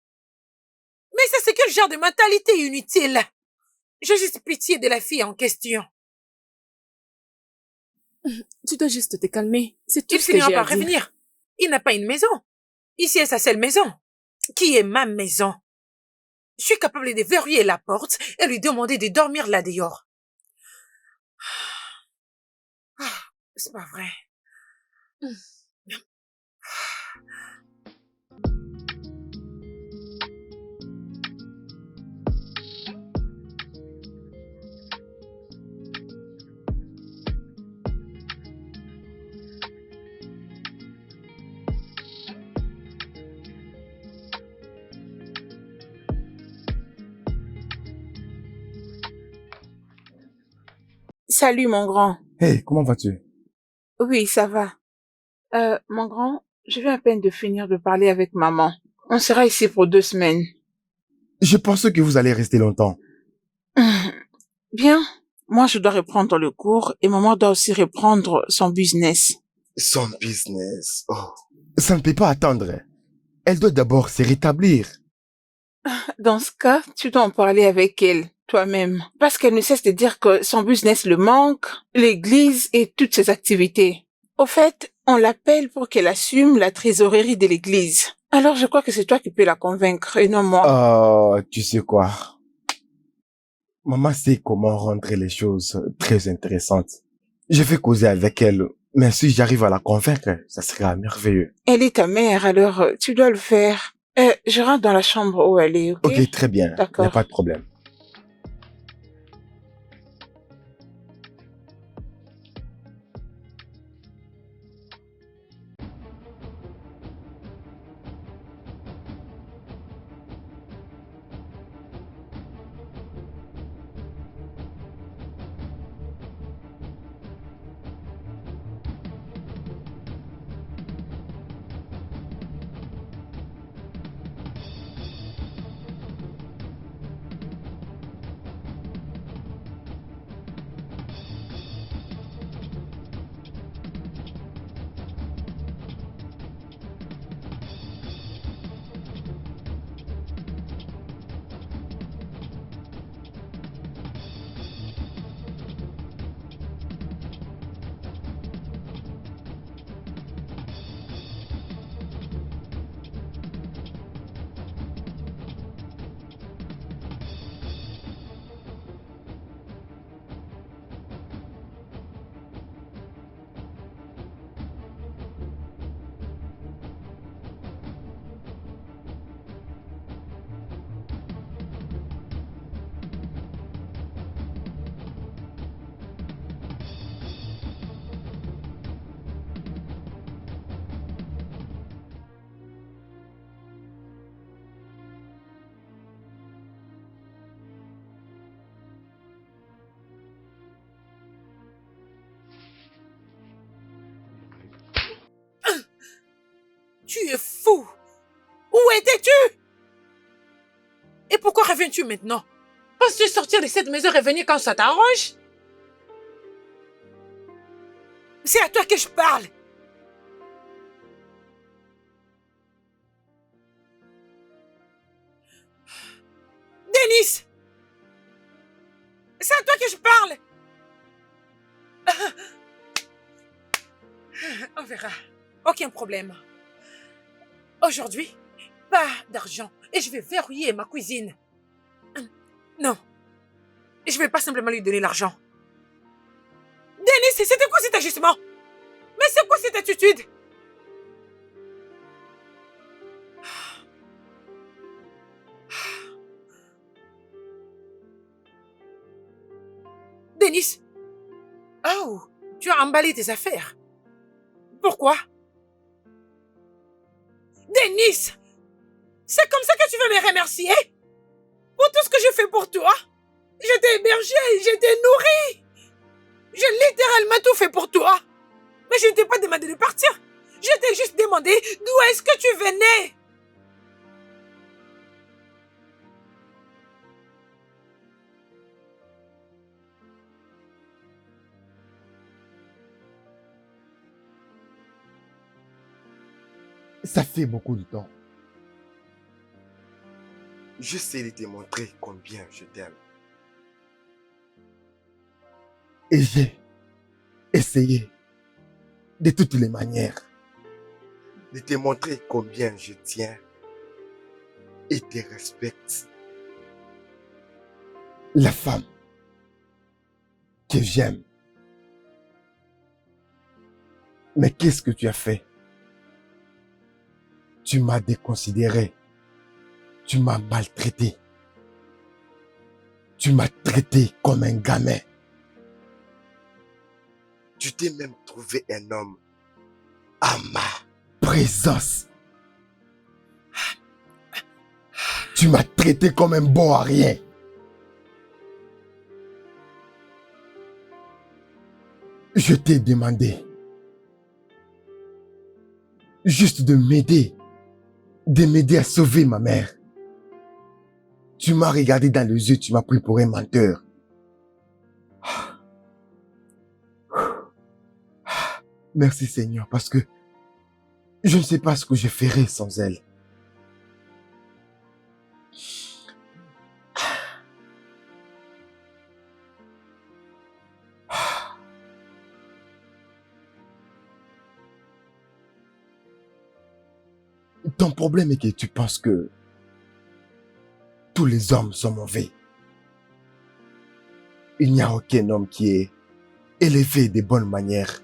Mais ça, c'est quel genre de mentalité inutile? J'ai juste pitié de la fille en question. Tu dois juste te calmer. C'est tout Il ce que finira j'ai à par dire. revenir. Il n'a pas une maison. Ici est sa seule maison, qui est ma maison. Je suis capable de verrouiller la porte et lui demander de dormir là dehors. Ah, c'est pas vrai. Salut, mon grand. Hey, comment vas-tu? Oui, ça va. Mon grand, je viens à peine de finir de parler avec maman. On sera ici pour 2 semaines. Je pense que vous allez rester longtemps. Bien. Moi, je dois reprendre le cours et maman doit aussi reprendre son business. Son business. Oh. Ça ne peut pas attendre. Elle doit d'abord se rétablir. Dans ce cas, tu dois en parler avec elle, toi-même. Parce qu'elle ne cesse de dire que son business le manque, l'église et toutes ses activités. Au fait, on l'appelle pour qu'elle assume la trésorerie de l'église. Alors je crois que c'est toi qui peux la convaincre et non moi. Oh, tu sais quoi? Maman sait comment rendre les choses très intéressantes. Je vais causer avec elle, mais si j'arrive à la convaincre, ça sera merveilleux. Elle est ta mère, alors tu dois le faire. Je rentre dans la chambre où elle est, ok? Ok, très bien. D'accord. Y a pas de problème. Tu es fou. Où étais-tu? Et pourquoi reviens-tu maintenant? Penses-tu sortir de cette maison et revenir quand ça t'arrange? C'est à toi que je parle. Denis! C'est à toi que je parle. On verra. Aucun problème. Aujourd'hui, pas d'argent et je vais verrouiller ma cuisine. Non. Je vais pas simplement lui donner l'argent. Denis, c'était quoi cet ajustement? Mais c'est quoi cette attitude? Denis? Oh, tu as emballé tes affaires. Pourquoi? Denis! C'est comme ça que tu veux me remercier? Pour tout ce que j'ai fait pour toi? Je t'ai hébergé, je t'ai nourri. J'ai littéralement tout fait pour toi. Mais je ne t'ai pas demandé de partir. Je t'ai juste demandé d'où est-ce que tu venais. Ça fait beaucoup de temps. J'essaie de te montrer combien je t'aime. Et j'ai essayé de toutes les manières. De te montrer combien je tiens et te respecte. La femme que j'aime. Mais qu'est-ce que tu as fait? Tu m'as déconsidéré. Tu m'as maltraité. Tu m'as traité comme un gamin. Tu t'es même trouvé un homme à ma présence. Tu m'as traité comme un bon à rien. Je t'ai demandé juste de m'aider à sauver ma mère. Tu m'as regardé dans les yeux, tu m'as pris pour un menteur. Merci Seigneur, parce que je ne sais pas ce que je ferais sans elle. Ton problème est que tu penses que tous les hommes sont mauvais. Il n'y a aucun homme qui est élevé de bonnes manières.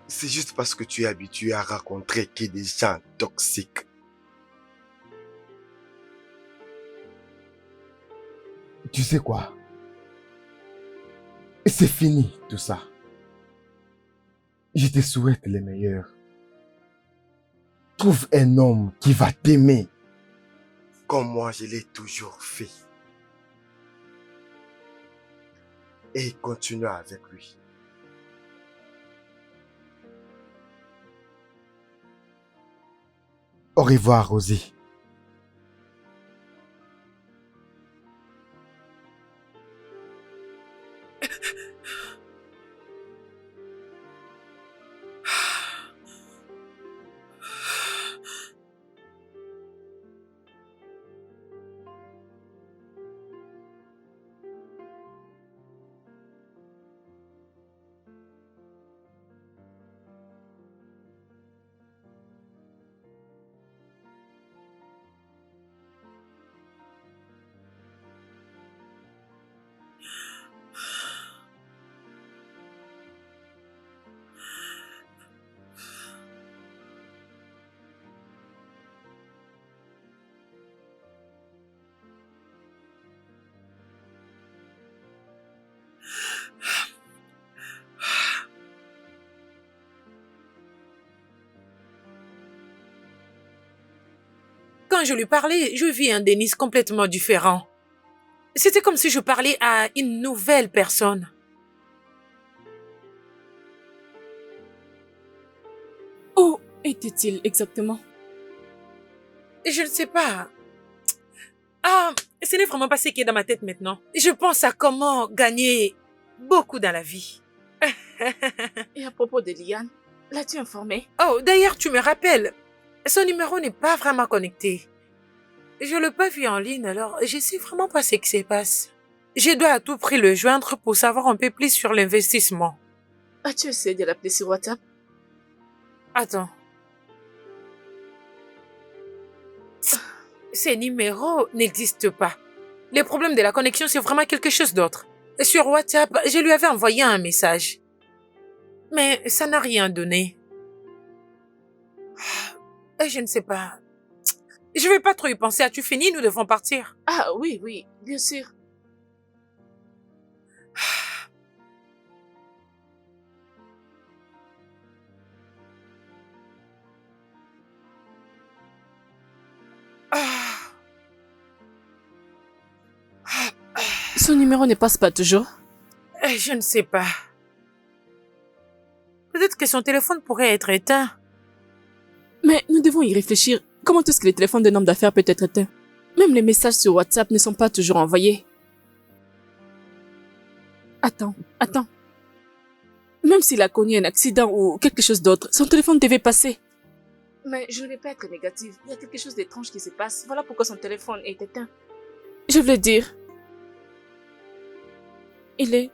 C'est juste parce que tu es habitué à rencontrer que des gens toxiques. Tu sais quoi? C'est fini tout ça. Je te souhaite le meilleur. Trouve un homme qui va t'aimer. Comme moi je l'ai toujours fait. Et continue avec lui. Au revoir, Rosie. Quand je lui parlais, je vis un Denis complètement différent. C'était comme si je parlais à une nouvelle personne. Oh, était-il exactement? Je ne sais pas. Ah, ce n'est vraiment pas ce qui est dans ma tête maintenant. Je pense à comment gagner beaucoup dans la vie. Et à propos de Liane, l'as-tu informé? Oh, d'ailleurs, tu me rappelles, son numéro n'est pas vraiment connecté. Je ne l'ai pas vu en ligne, alors je sais vraiment pas ce qui se passe. Je dois à tout prix le joindre pour savoir un peu plus sur l'investissement. As-tu essayé de l'appeler sur WhatsApp? Attends. Ces numéros n'existent pas. Le problème de la connexion, c'est vraiment quelque chose d'autre. Sur WhatsApp, je lui avais envoyé un message. Mais ça n'a rien donné. Je ne sais pas. Je vais pas trop y penser. As-tu fini? Nous devons partir. Ah oui, oui, bien sûr. Son numéro ne passe pas toujours? Je ne sais pas. Peut-être que son téléphone pourrait être éteint. Mais nous devons y réfléchir. Comment est-ce que le téléphone d'un homme d'affaires peut être éteint? Même les messages sur WhatsApp ne sont pas toujours envoyés. Attends. Même s'il a connu un accident ou quelque chose d'autre, son téléphone devait passer. Mais je ne vais pas être négative. Il y a quelque chose d'étrange qui se passe. Voilà pourquoi son téléphone est éteint. Je voulais dire... Il est...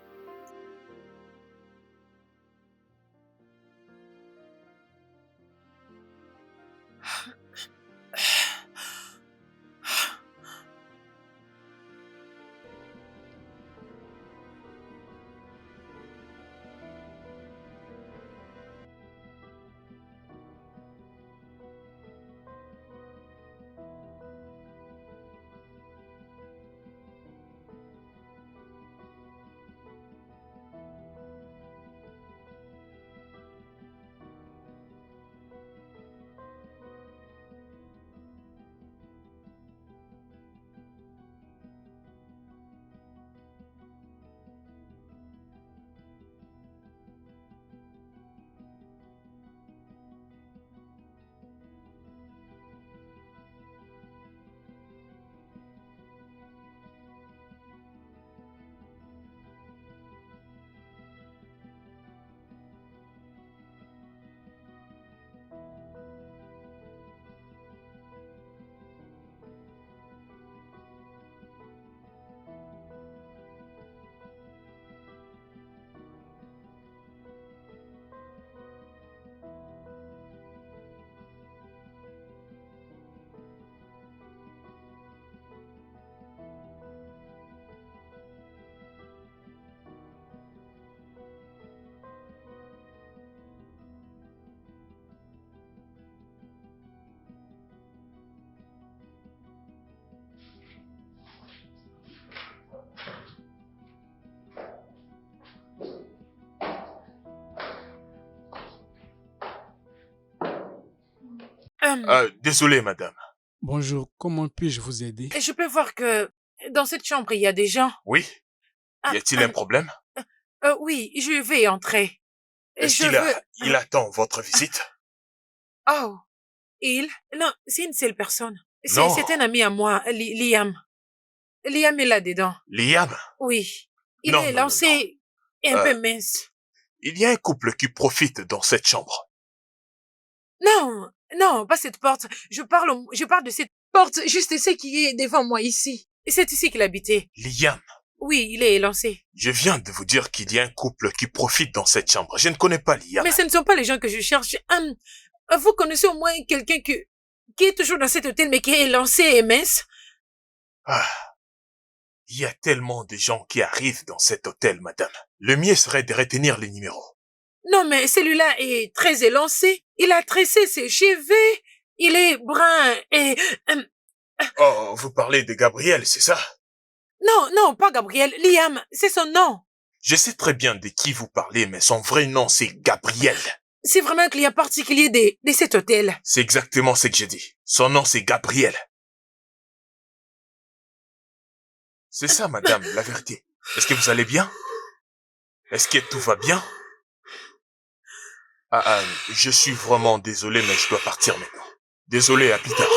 Désolé, madame. Bonjour, comment puis-je vous aider? Je peux voir que dans cette chambre, il y a des gens. Oui? Y a-t-il un problème? Oui, je vais entrer. Est-ce qu'il attend votre visite? Oh, il? Non, c'est une seule personne. Non. C'est un ami à moi, Liam. Liam est là-dedans. Liam? Oui. Il Non, est non, lancé et un peu mince. Il y a un couple qui profite dans cette chambre. Non, pas cette porte. Je parle de cette porte, juste celle qui est devant moi ici. C'est ici qu'il habitait. Liam? Oui, il est lancé. Je viens de vous dire qu'il y a un couple qui profite dans cette chambre. Je ne connais pas Liam. Mais ce ne sont pas les gens que je cherche. Vous connaissez au moins quelqu'un qui est toujours dans cet hôtel mais qui est lancé et mince? Ah. Il y a tellement de gens qui arrivent dans cet hôtel, madame. Le mieux serait de retenir les numéros. Non, mais celui-là est très élancé. Il a tressé ses cheveux. Il est brun et... Oh, vous parlez de Gabriel, c'est ça? Non, pas Gabriel. Liam, c'est son nom. Je sais très bien de qui vous parlez, mais son vrai nom, c'est Gabriel. C'est vraiment un client particulier de cet hôtel. C'est exactement ce que j'ai dit. Son nom, c'est Gabriel. C'est ça, madame, la vérité. Est-ce que vous allez bien? Est-ce que tout va bien? Je suis vraiment désolé, mais je dois partir maintenant. Désolé, à plus tard.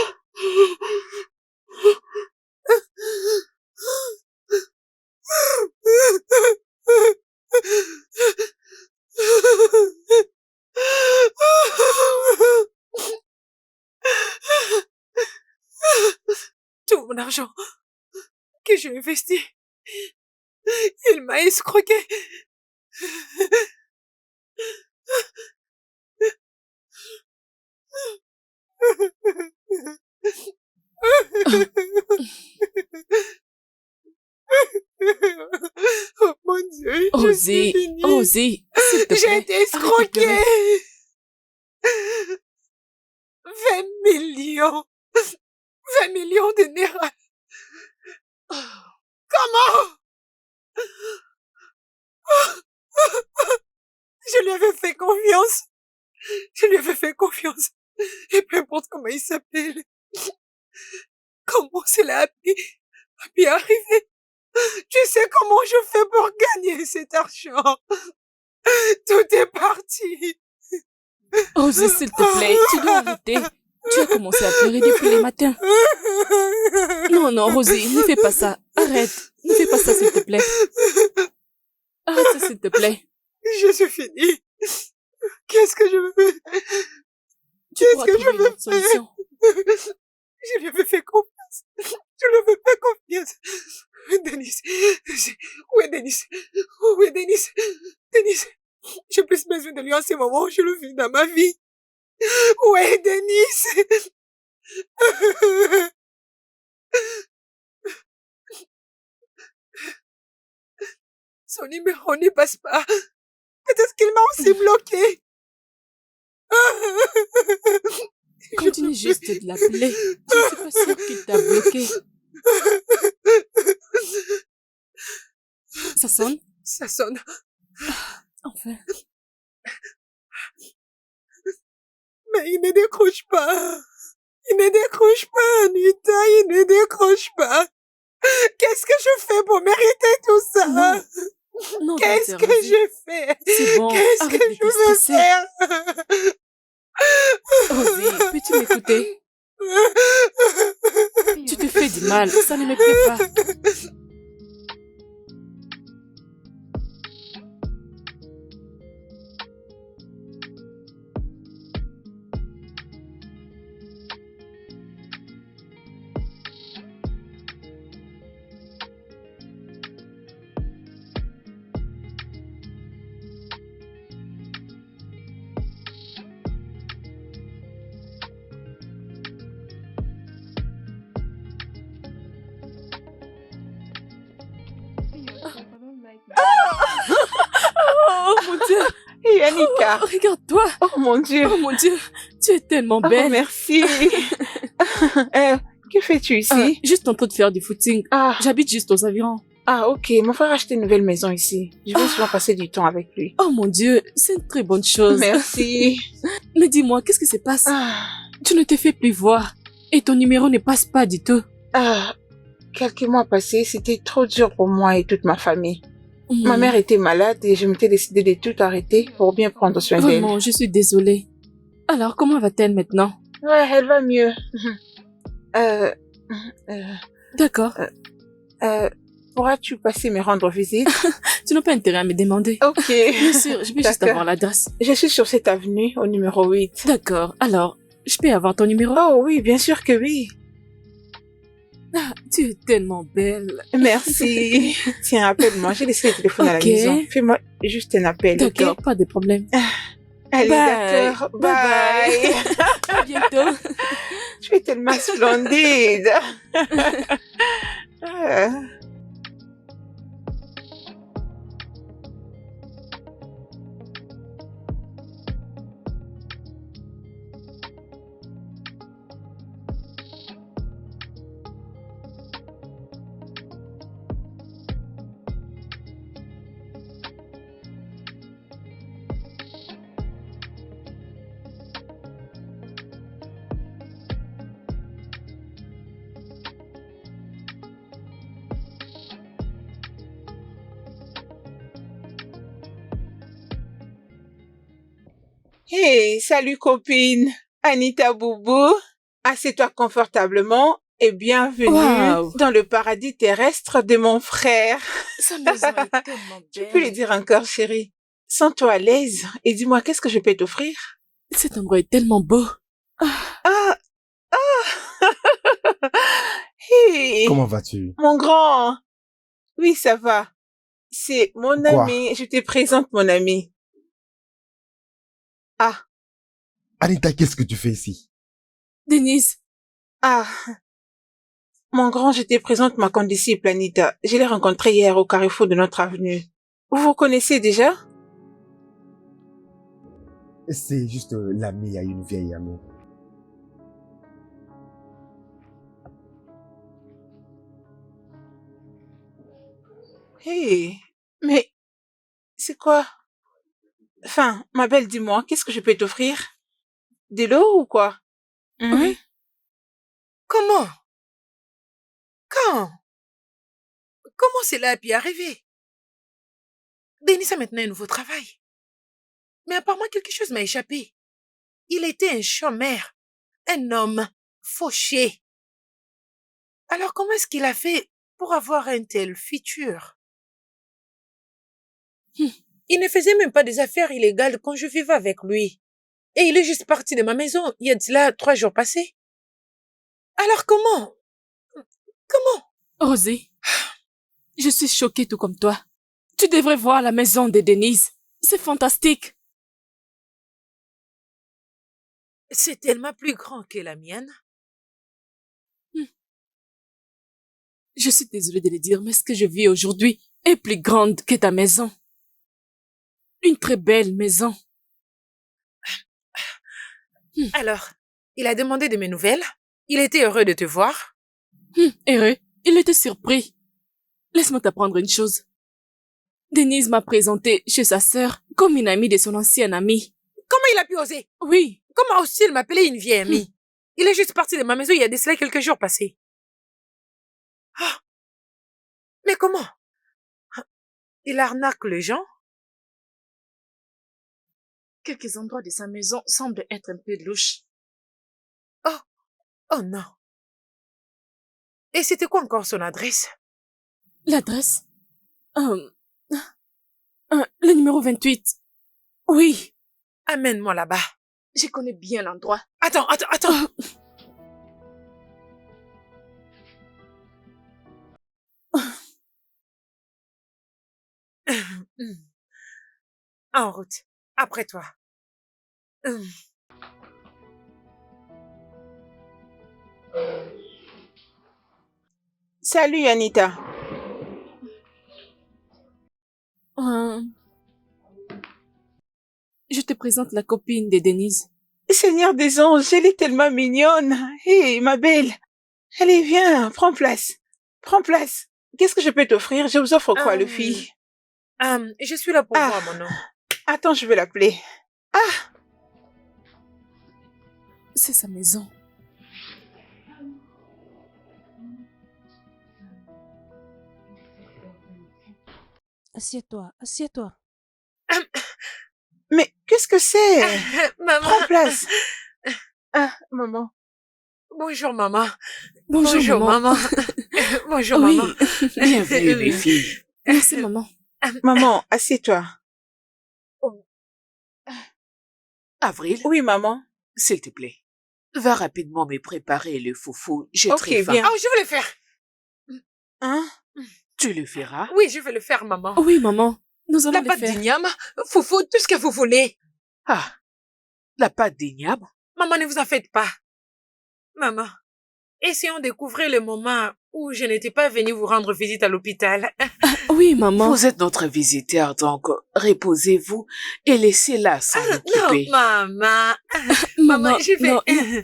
Tout mon argent que j'ai investi, il m'a escroqué. Oh mon Dieu, je suis Rosie, finie. Rosie, s'il te J'ai plaît. été arrête de escroquée. pleurer. 20 millions. 20 millions de naira. Comment? Je lui avais fait confiance. Je lui avais fait confiance. Et peu importe comment il s'appelle. Comment cela a pu arriver? Tu sais comment je fais pour gagner cet argent? Tout est parti. Rosie, s'il te plaît, tu dois arrêter. Tu as commencé à pleurer depuis le matin. Non, non, Rosie, ne fais pas ça. Arrête. Ne fais pas ça, s'il te plaît. Arrête ça, s'il te plaît. Je suis finie. Qu'est-ce que je veux faire? Tu Qu'est-ce pourras que trouver je une veux autre solution. faire? Je lui avais fait confiance. Je lui avais fait confiance. Denis. Où est Denis? Où est Denis? Denis. J'ai plus besoin de lui en ce moment où je le vis dans ma vie. Où est Denis? Son numéro ne passe pas. Peut-être qu'il m'a aussi bloqué. Continue juste de l'appeler. Je ne suis pas sûre qu'il t'a bloqué. Ça sonne? Ça sonne. Enfin. Mais il ne décroche pas. Il ne décroche pas, Anita. Il ne décroche pas. Qu'est-ce que je fais pour mériter tout ça? Non. Non, Qu'est-ce que Rosie. je fais? C'est bon. Qu'est-ce Arrête que de je te veux stresser. faire? Rosie, peux-tu m'écouter? Tu te fais du mal. Ça ne me plaît pas. Oh mon Dieu. Et Annika. Oh, regarde-toi. Oh mon Dieu. Oh mon Dieu. Tu es tellement Oh, belle. merci. Que fais-tu ici? Juste en train de faire du footing. Ah. J'habite juste aux environs. Ah, ok. Mon frère a acheté une nouvelle maison ici. Je vais souvent passer du temps avec lui. Oh mon Dieu, c'est une très bonne chose. Merci. Mais dis-moi, qu'est-ce qui se passe? Ah. Tu ne te fais plus voir. Et ton numéro ne passe pas du tout. Ah. Quelques mois passés, c'était trop dur pour moi et toute ma famille. Ma mère était malade et je m'étais décidé de tout arrêter pour bien prendre soin d'elle. Vraiment, je suis désolée. Alors, comment va-t-elle maintenant? Ouais, elle va mieux. D'accord. Pourras-tu passer me rendre visite? Tu n'as pas intérêt à me demander. Ok. Bien sûr, je vais juste D'accord. avoir l'adresse. Je suis sur cette avenue, au numéro 8. D'accord. Alors, je peux avoir ton numéro? Oh oui, bien sûr que oui. Ah, tu es tellement belle. Merci. Tiens, appelle-moi. J'ai laissé le téléphone à la Ok. maison. Fais-moi juste un appel, ok? D'accord, pas de problème. Allez, Bye. d'accord. Bye Bye. À bientôt. Tu es tellement splendide. Ah. Hey, salut copine. Anita Boubou, assieds-toi confortablement et bienvenue Waouh. dans le paradis terrestre de mon frère. Sa maison est tellement Je peux lui belle. dire encore, chérie. Sens-toi à l'aise et dis-moi qu'est-ce que je peux t'offrir. Cet endroit est tellement beau. Ah, hey, Comment vas-tu? mon grand. Oui, ça va. C'est mon Quoi? ami. Je te présente mon ami. Ah, Anita, qu'est-ce que tu fais ici? Denise, ah. Mon grand, je te présente ma condisciple, Anita. Je l'ai rencontrée hier au carrefour de notre avenue. Vous vous connaissez déjà? C'est juste l'ami à une vieille amie. Hey, mais c'est quoi? Enfin, ma belle, dis-moi, qu'est-ce que je peux t'offrir? De l'eau ou quoi? Oui. Comment? Quand? Comment cela a pu arriver? Denis a maintenant un nouveau travail. Mais apparemment quelque chose m'a échappé. Il était un chômeur, un homme fauché. Alors comment est-ce qu'il a fait pour avoir un tel futur? Il ne faisait même pas des affaires illégales quand je vivais avec lui. Et il est juste parti de ma maison il y a de cela 3 jours passés. Alors comment? Comment? Rosé, je suis choquée tout comme toi. Tu devrais voir la maison de Denise. C'est fantastique. C'est tellement plus grand que la mienne. Je suis désolée de le dire, mais ce que je vis aujourd'hui est plus grande que ta maison. Une très belle maison. Alors, il a demandé de mes nouvelles. Il était heureux de te voir. Heureux, il était surpris. Laisse-moi t'apprendre une chose. Denise m'a présenté chez sa sœur comme une amie de son ancienne amie. Comment il a pu oser? Oui, Comment aussi il m'appelait une vieille amie? Il est juste parti de ma maison il y a de cela quelques jours passés. Ah! Mais comment? Il arnaque les gens? quelques endroits de sa maison semblent être un peu louches. Oh non. Et c'était quoi encore son adresse? L'adresse? Le numéro 28. Oui, Amène-moi là-bas. je connais bien l'endroit. Attends. En route. Après toi. Salut, Anita. Je te présente la copine de Denise. Seigneur des anges, elle est tellement mignonne. Hé, ma belle. Allez, viens, prends place. Prends place. Qu'est-ce que je peux t'offrir? Je vous offre quoi, le fille? Je suis là pour Ah. voir mon nom. Attends, je vais l'appeler. Ah, C'est sa maison. Assieds-toi, assieds-toi. mais qu'est-ce que c'est? Maman. Prends place. Ah, maman. Bonjour maman. Bonjour, maman. Bonjour Oui, maman. Bienvenue, Oui. mes filles. merci maman. Maman, assieds-toi. Avril, Oui, maman. s'il te plaît, va rapidement me préparer le foufou. J'ai Ok, très faim. viens. Oh, je vais le faire. Hein? Tu le feras? Oui, je vais le faire maman. Oui, maman. Nous allons La le pâte faire. d'igname, foufou, tout ce que vous voulez. Ah, la pâte d'igname? Maman, ne vous en faites pas. Maman, essayons de couvrir le moment où je n'étais pas venue vous rendre visite à l'hôpital. Oui, maman. Vous êtes notre visiteur, donc reposez-vous et laissez-la s'en Non, occuper. maman. Maman, je vais... non, non.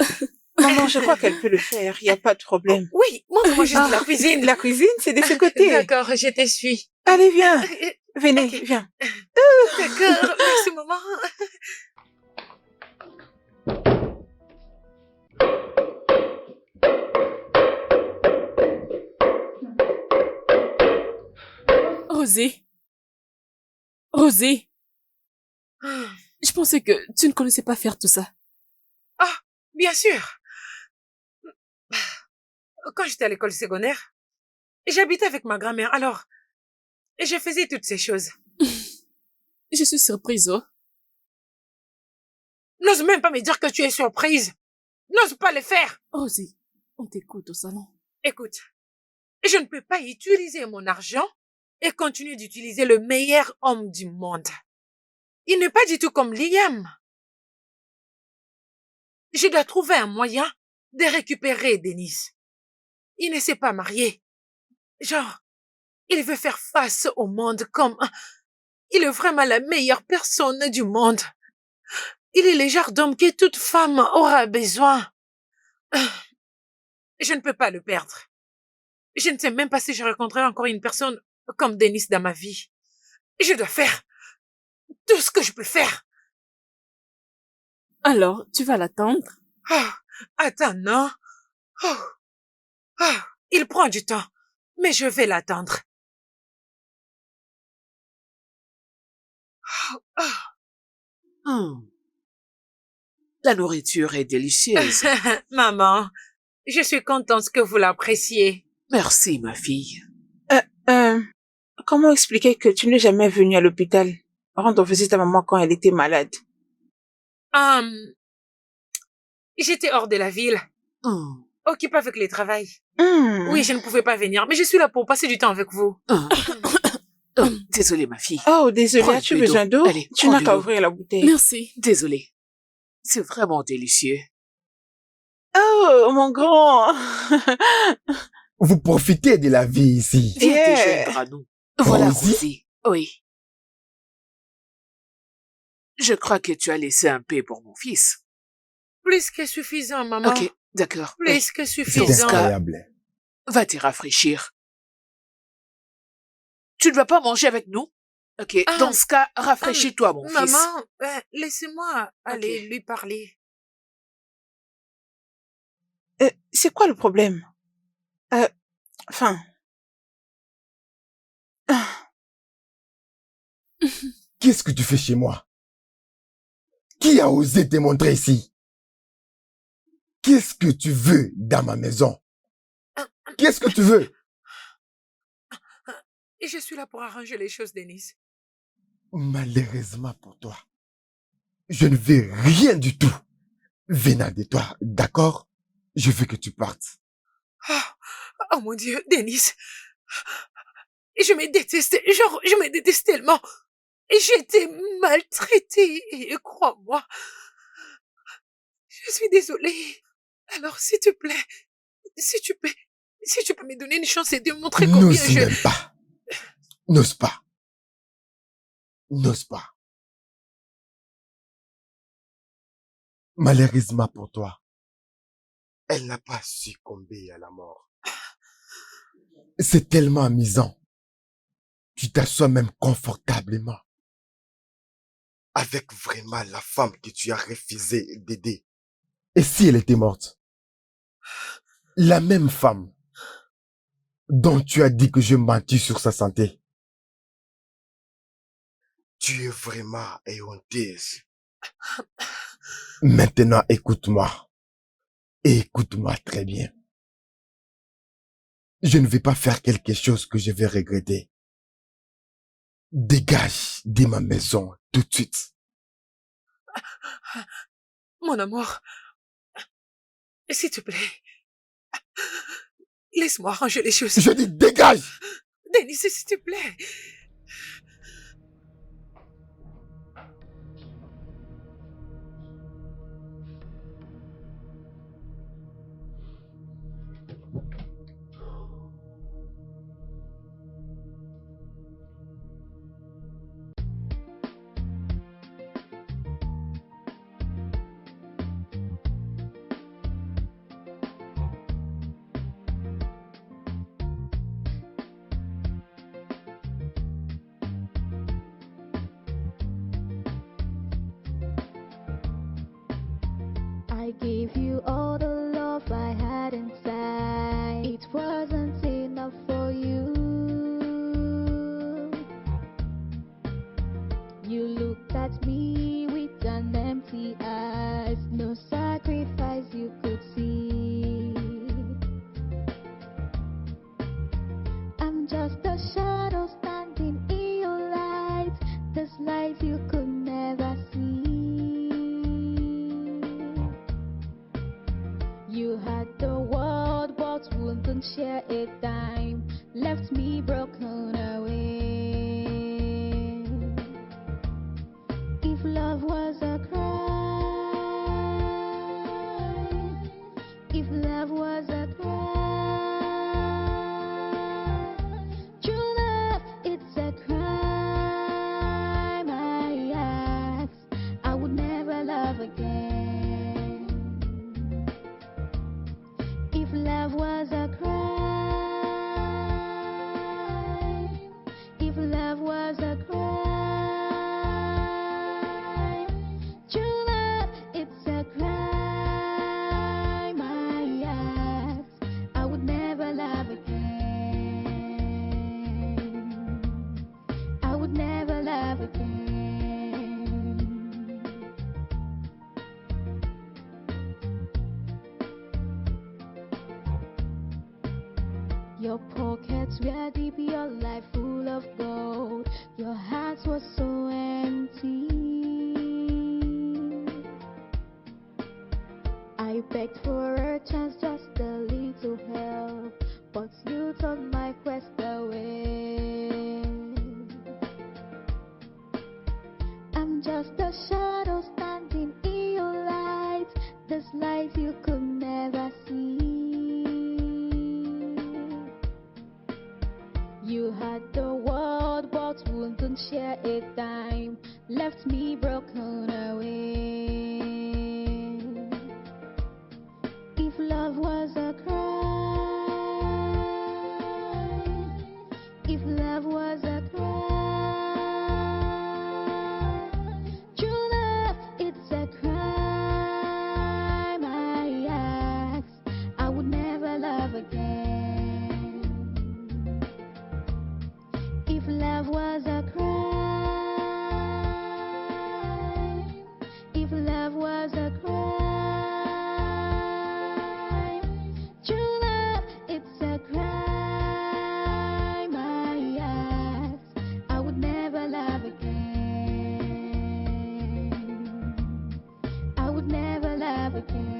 Maman, je crois qu'elle peut le faire. Il n'y a pas de problème. Oui, moi, juste Ah, la cuisine. La cuisine, c'est de ce côté. D'accord, je te suis. Allez, viens. Venez, Ok. viens. D'accord, merci maman. Rosé. Rosé. Je pensais que tu ne connaissais pas faire tout ça. Ah, bien sûr. Quand j'étais à l'école secondaire, j'habitais avec ma grand-mère, alors je faisais toutes ces choses. Je suis surprise, oh. N'ose même pas me dire que tu es surprise. N'ose pas le faire. Rosie, on t'écoute au salon. Écoute, je ne peux pas utiliser mon argent et continuer d'utiliser le meilleur homme du monde. Il n'est pas du tout comme Liam. Je dois trouver un moyen de récupérer Denis. Il ne s'est pas marié. Genre, il veut faire face au monde comme... Il est vraiment la meilleure personne du monde. Il est le genre d'homme que toute femme aura besoin. Je ne peux pas le perdre. Je ne sais même pas si je rencontrerai encore une personne comme Denis dans ma vie. Je dois faire tout ce que je peux faire. Alors, tu vas l'attendre? Oh, attends, non. Il prend du temps, mais je vais l'attendre. La nourriture est délicieuse. Maman, je suis contente que vous l'appréciez. Merci, ma fille. Comment expliquer que tu n'es jamais venue à l'hôpital rendre visite à maman quand elle était malade? J'étais hors de la ville, occupée avec le travail. Oui, je ne pouvais pas venir, mais je suis là pour passer du temps avec vous. Désolée, ma fille. Oh, désolée, Prends un as-tu peu besoin d'eau? Allez, Tu prends n'as de qu'à l'eau. ouvrir la bouteille. Merci. Désolée. C'est vraiment délicieux. Oh, mon grand. Vous profitez de la vie ici. Viens Yeah. te joindre à nous. Voilà, Rosie? Rosie. Oui. Je crois que tu as laissé un peu pour mon fils. Plus que suffisant, maman. Ok, d'accord. Plus que C'est suffisant. incroyable. Va te rafraîchir. Tu ne vas pas manger avec nous? Ok, dans ce cas, rafraîchis-toi, mon fils. Maman, laissez-moi aller lui parler. C'est quoi le problème? Enfin... Qu'est-ce que tu fais chez moi? Qui a osé te montrer ici? Qu'est-ce que tu veux dans ma maison? Qu'est-ce que tu veux? Et je suis là pour arranger les choses, Denis. Malheureusement pour toi, je ne veux rien du tout venant de toi, d'accord? Je veux que tu partes. Oh mon Dieu, Denis. Je me déteste, genre, je me déteste tellement. J'ai été maltraitée, et crois-moi. Je suis désolée. Alors, s'il te plaît, si tu peux me donner une chance et démontrer combien N'ose même pas. N'ose pas. N'ose pas. Malheureusement pour toi, elle n'a pas succombé à la mort. C'est tellement amusant. Tu t'assois même confortablement avec vraiment la femme que tu as refusé d'aider. Et si elle était morte? La même femme dont tu as dit que je mentis sur sa santé. Tu es vraiment honteuse. Maintenant, écoute-moi. Et écoute-moi très bien. Je ne vais pas faire quelque chose que je vais regretter. Dégage de ma maison tout de suite. Mon amour, s'il te plaît, laisse-moi arranger les choses. Je dis dégage! Denis, s'il te plaît. I gave you all the love I had inside. It wasn't enough for you. You looked at me with empty eyes, no sacrifice you could see. I'm just a shadow standing in your light, this light you could never see. You had the world but wouldn't share a dime, left me broken away. If love was a crime, if love was a crime, true love, it's a crime. I ask, I would never love again. If love was a crime, if love was a crime, true love, it's a crime. I ask, I would never love again. I would never love again. Your pockets were deep, your life full of gold, your heart was so empty. I begged for a chance, just a little help, but you turned my quest away. I'm just a shadow standing in your light, this light you could never see. You had the world but wouldn't share a dime, left me broken away. If love was a crime, if love was a crime, true love, it's a crime. I ask, I would never love again. If love was a crime, if love was a crime, true love, it's a crime. I ask, I would never love again. I would never love again.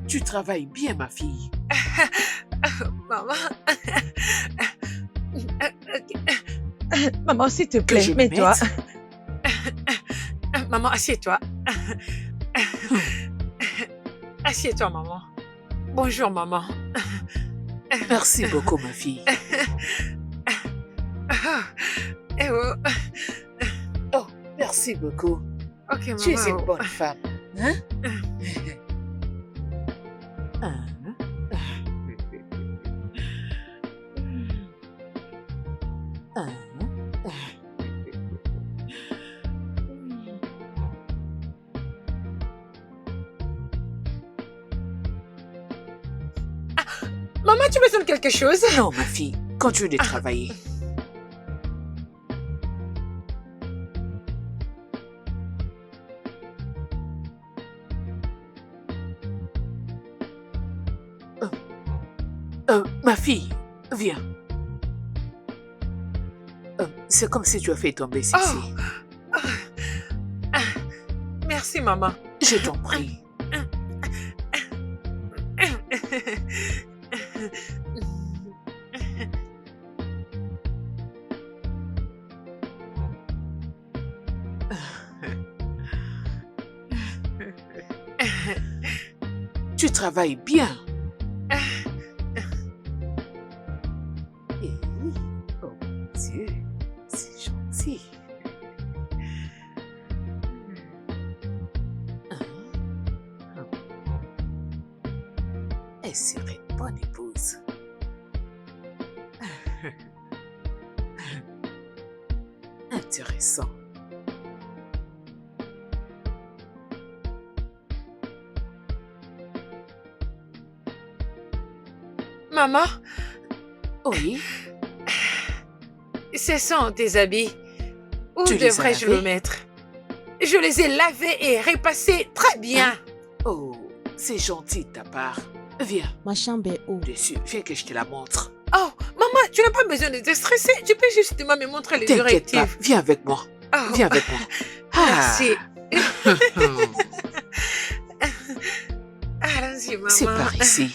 Tu travailles bien, ma fille. Maman. Maman, s'il te Que plaît, je me mets-toi. mette? Maman, assieds-toi. Assieds-toi, maman. Bonjour, maman. Merci beaucoup, ma fille. Eh oh. Oh, merci beaucoup. Ok, maman. Tu es une bonne femme. Hein? Maman, tu me donnes quelque chose? Non, ma fille, continue de travailler. Ma fille, viens. C'est comme si tu as fait tomber ceci. Merci, maman. Je t'en prie. Tu travailles bien. Oh mon Dieu, c'est gentil. Elle serait une bonne épouse. Intéressant. Maman, Oui, ce sont tes habits. Où Tu les as devrais-je lavés? le mettre? Je les ai lavés et repassés très bien. oh, c'est gentil de ta part. Viens, Ma chambre est où? dessus, viens que je te la montre. Oh, maman, tu n'as pas besoin de te stresser. Tu peux justement me montrer les T'inquiète pas, directives. viens avec moi. Oh, Viens avec moi. merci. Allons-y, maman. C'est par ici.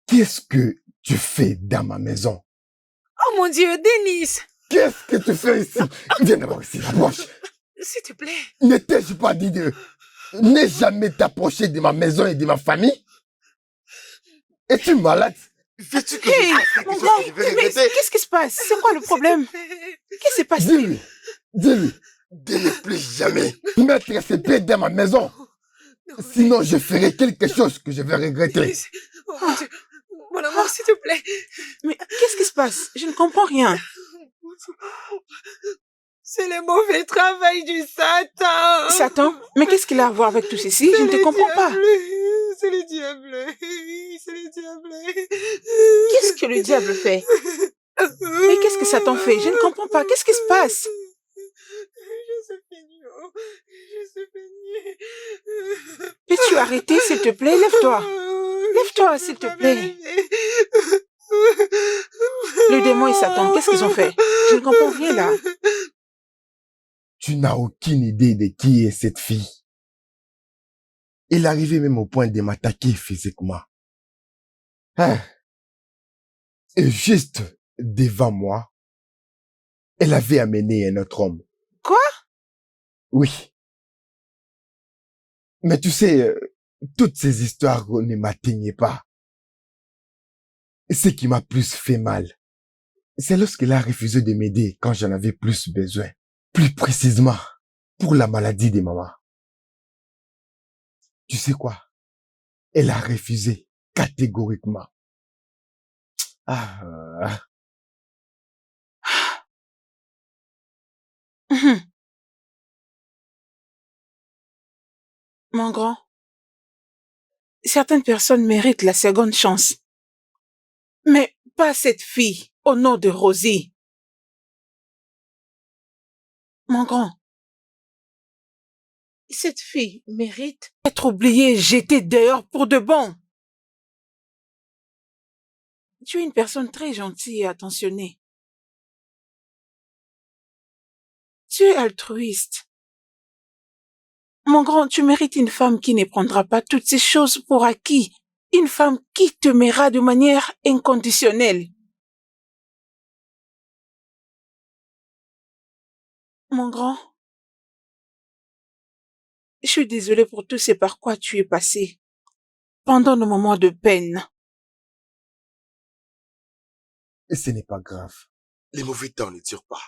Qu'est-ce que tu fais dans ma maison? Oh mon Dieu, Denis, Qu'est-ce que tu fais ici? Viens d'abord ici, approche. s'il te plaît. Ne t'ai-je pas dit de ne jamais t'approcher de ma maison et de ma famille? Es-tu malade? Veux-tu que Hey, je fasse quelque mon chose gars, que je vais mais regretter? qu'est-ce qui se passe? C'est quoi le problème? Qu'est-ce qui s'est passé? Dis-lui, dis-lui, de ne plus jamais mettre ses pieds dans ma maison. Sinon, je ferai quelque chose que je vais regretter. Denis, oh mon Dieu. Mon amour, s'il te plaît. Mais qu'est-ce qui se passe? Je ne comprends rien. C'est le mauvais travail du Satan. Satan? Mais qu'est-ce qu'il a à voir avec tout ceci? Je ne te comprends pas. C'est le diable. C'est le diable. Qu'est-ce que le diable fait? Mais qu'est-ce que Satan fait? Je ne comprends pas. Qu'est-ce qui se passe? Peux-tu arrêter, s'il te plaît? Lève-toi. Lève-toi, s'il te plaît. Le démon et Satan, qu'est-ce qu'ils ont fait? Je ne comprends rien là. Tu n'as aucune idée de qui est cette fille. Il arrivait même au point de m'attaquer physiquement. Hein? Et juste devant moi, elle avait amené un autre homme. Quoi? Oui. Mais tu sais, toutes ces histoires ne m'atteignaient pas. Ce qui m'a plus fait mal, c'est lorsqu'elle a refusé de m'aider quand j'en avais plus besoin. Plus précisément, pour la maladie de maman. Tu sais quoi? Elle a refusé catégoriquement. Ah, Mon grand, certaines personnes méritent la seconde chance. Mais pas cette fille, au nom de Rosie. Mon grand, cette fille mérite d'être oubliée, jetée dehors pour de bon. Tu es une personne très gentille et attentionnée. Tu es altruiste. Mon grand, tu mérites une femme qui ne prendra pas toutes ces choses pour acquis. Une femme qui t'aimera de manière inconditionnelle. Mon grand, je suis désolée pour tout ce par quoi tu es passé pendant nos moments de peine. ce n'est pas grave. Les mauvais temps ne durent pas,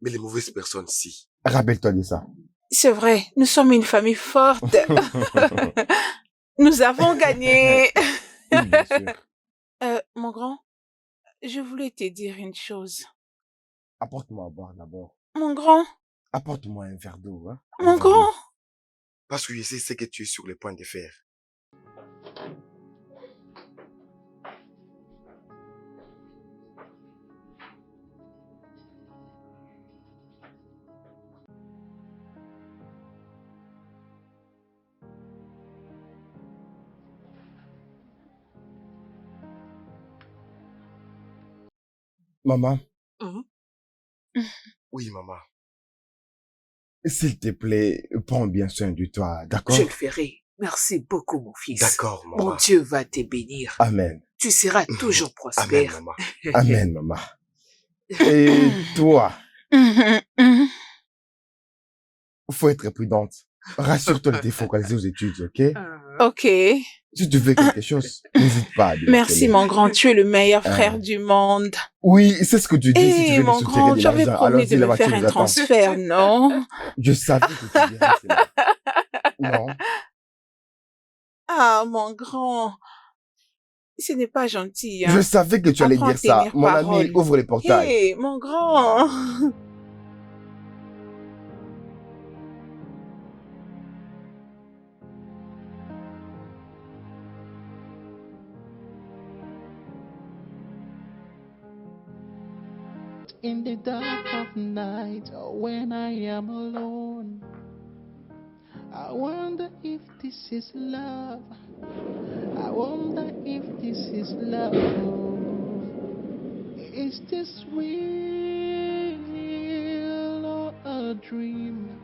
mais les mauvaises personnes, si. Rappelle-toi de ça. C'est vrai, nous sommes une famille forte. Nous avons gagné. Oui, bien sûr. Mon grand, je voulais te dire une chose. Apporte-moi à boire d'abord. Mon grand, Apporte-moi un verre d'eau, hein. Un mon verre d'eau. grand. Parce que je sais ce que tu es sur le point de faire. Maman, Oui, maman. s'il te plaît, prends bien soin de toi, d'accord? Je le ferai. Merci beaucoup, mon fils. D'accord, maman. Mon Dieu va te bénir. Amen. Tu seras toujours Amen, prospère. maman. Amen, maman. Et toi, faut être prudente. Rassure-toi de te focaliser aux études, ok? Ok. Si tu veux quelque chose, n'hésite pas à dire. Merci, mon grand. Tu es le meilleur frère du monde. Oui, c'est ce que tu dis si tu Eh, veux mon nous soutirer grand, de tu avais l'argent. promis Allons-y, de la me faire voiture un nous attend. transfert, non? Je savais que tu dirais cela. Non. Ah, mon grand. Ce n'est pas gentil, Je hein. savais que tu allais Apprends à dire ça. tenir Mon ami, parole. ouvre les portails. Hey, mon grand. In the dark of night, or when I am alone, I wonder if this is love. I wonder if this is love. Is this real or a dream?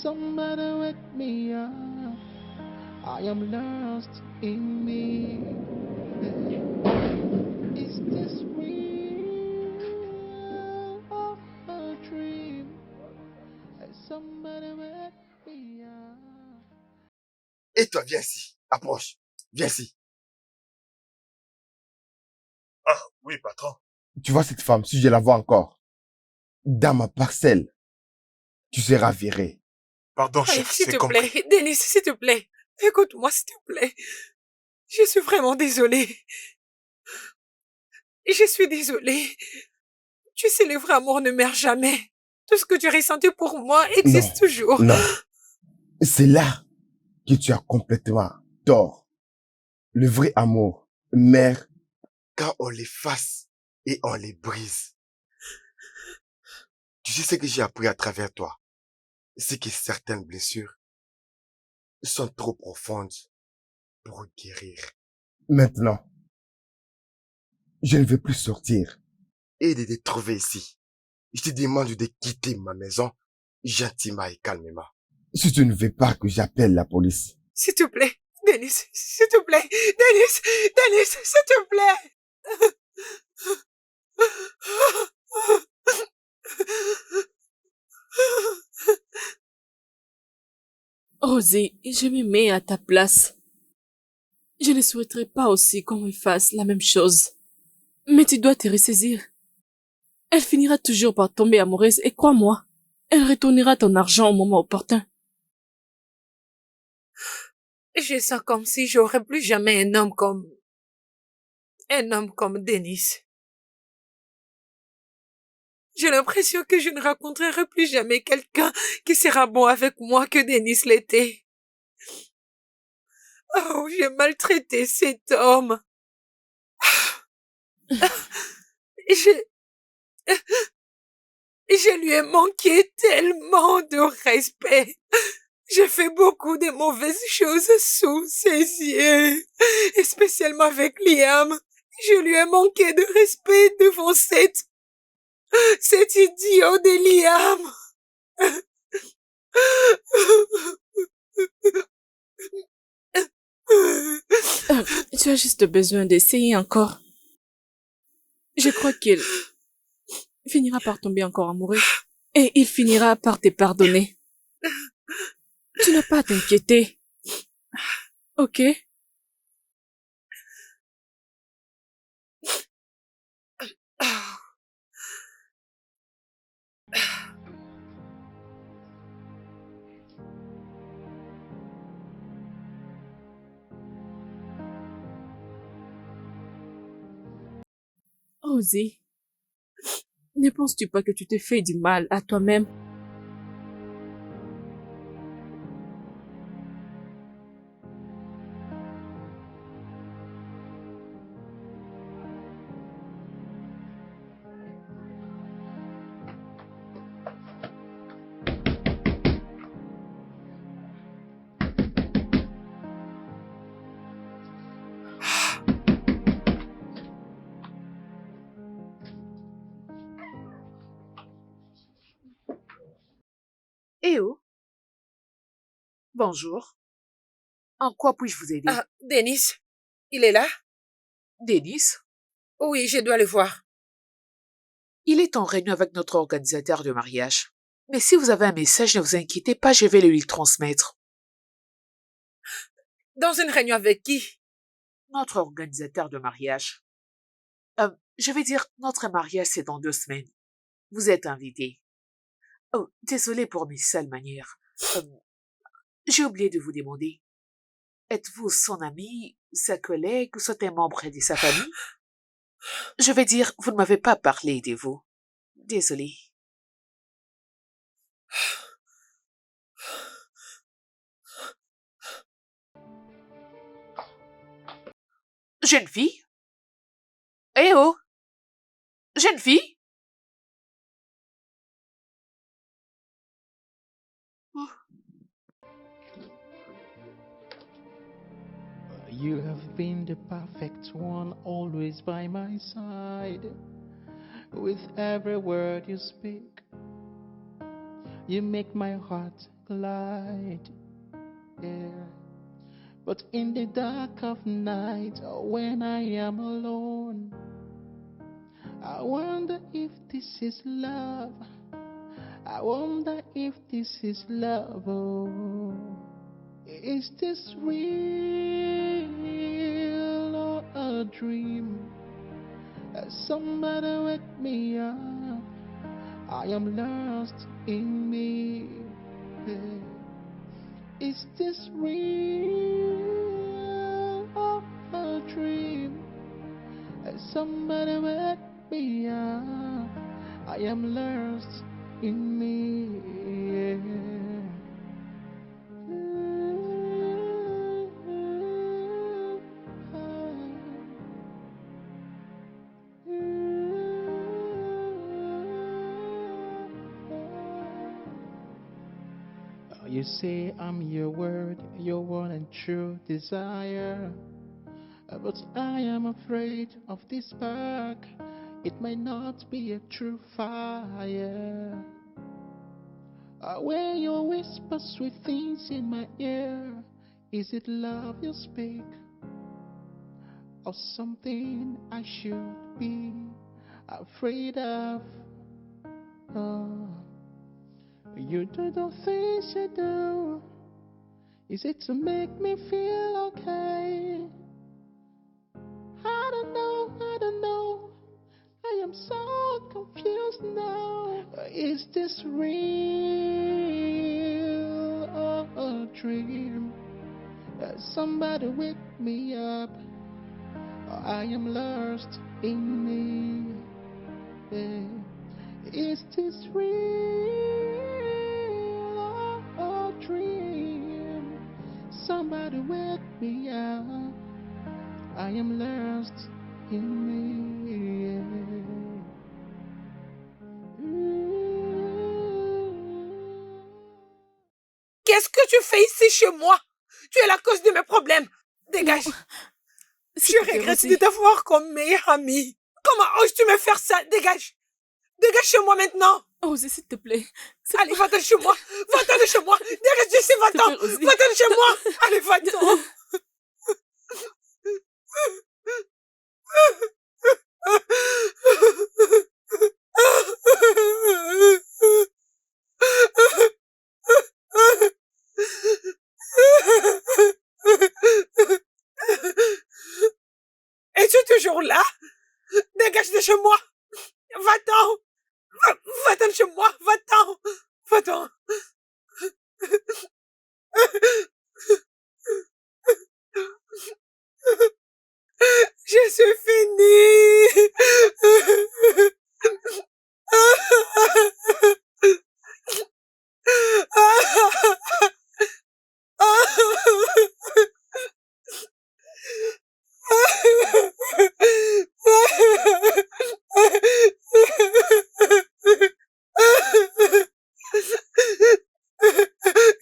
Somebody wake me up. I am lost in me. Is this real or a dream? Somebody wake me up. Et toi, viens ici. Approche. Viens ici. Ah, oui, patron. Tu vois cette femme, si je la vois encore, dans ma parcelle, tu seras viré. Pardon, Hey, chef, s'il c'est te compris. plaît, Denis, s'il te plaît. Écoute-moi, s'il te plaît. Je suis vraiment désolée. Je suis désolée. Tu sais, le vrai amour ne meurt jamais. Tout ce que tu ressentais pour moi existe toujours. Non. C'est là que tu as complètement tort. Le vrai amour, mère, Quand on les fasse et on les brise. Tu sais ce que j'ai appris à travers toi? C'est que certaines blessures sont trop profondes pour guérir. maintenant, je ne veux plus sortir. Et de te trouver ici. Je te demande de quitter ma maison gentiment et calmement. Si tu ne veux pas que j'appelle la police, S'il te plaît, Denis, s'il te plaît. Denis, Denis, s'il te plaît. Rosie, je me mets à ta place. Je ne souhaiterais pas aussi qu'on me fasse la même chose. Mais tu dois te ressaisir. Elle finira toujours par tomber amoureuse et crois-moi, elle retournera ton argent au moment opportun. Je sens comme si j'aurais plus jamais un homme comme Denis. J'ai l'impression que je ne rencontrerai plus jamais quelqu'un qui sera bon avec moi que Denis l'était. Oh, j'ai maltraité cet homme. Je, je lui ai manqué tellement de respect. J'ai fait beaucoup de mauvaises choses sous ses yeux, et spécialement avec Liam. Je lui ai manqué de respect devant cet idiot de Liam. Tu as juste besoin d'essayer encore. Je crois qu'il finira par tomber encore amoureux et il finira par te pardonner. Tu n'as pas à t'inquiéter. Ok? Rosie, ne penses-tu pas que tu te fais du mal à toi-même? Eh oh, bonjour. En quoi puis-je vous aider? Ah, Denis, il est là? Denis? Oui, je dois le voir. Il est en réunion avec notre organisateur de mariage. Mais si vous avez un message, ne vous inquiétez pas, je vais le lui transmettre. Dans une réunion avec qui? Notre organisateur de mariage. Je vais dire, notre mariage, c'est dans 2 semaines. Vous êtes invité. Oh, désolé pour mes sales manières. J'ai oublié de vous demander. Êtes-vous son ami, sa collègue ou soit un membre de sa famille? Je vais dire, vous ne m'avez pas parlé de vous. Désolé. Jeune fille? Eh oh! Jeune fille? You have been the perfect one, always by my side. With every word you speak, you make my heart glide. Yeah. But in the dark of night, when I am alone, I wonder if this is love. I wonder if this is love. Oh, is this real or a dream? Somebody wake me up. I am lost in me. Is this real or a dream? Somebody wake me up. I am lost in me. You say I'm your word, your one and true desire. But I am afraid of this spark. It might not be a true fire. When you whisper sweet things in my ear, is it love you speak? Or something I should be afraid of? Oh, you do the things you do. Is it to make me feel okay? I don't know, I don't know. I am so confused now. Is this real or a dream? Somebody wake me up. I am lost in me. Is this real or dream? Somebody wake me up. I am lost in me. Qu'est-ce que tu fais ici chez moi? Tu es la cause de mes problèmes. Dégage. Je regrette de t'avoir comme meilleure amie. Comment oses-tu me faire ça? Dégage. Dégage chez moi maintenant. Osez, s'il te plaît. Allez, va-t'en de chez moi. Va-t'en de chez moi. Dégage d'ici, va-t'en. Va-t'en de chez moi. Allez, va-t'en. Es-tu toujours là? Dégage de chez moi. Va-t'en. Va-t'en de chez moi. Va-t'en. Va-t'en. Je suis fini.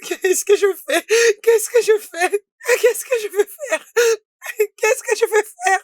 Qu'est-ce que je fais? Qu'est-ce que je fais? Qu'est-ce que je vais faire? Qu'est-ce que je vais faire?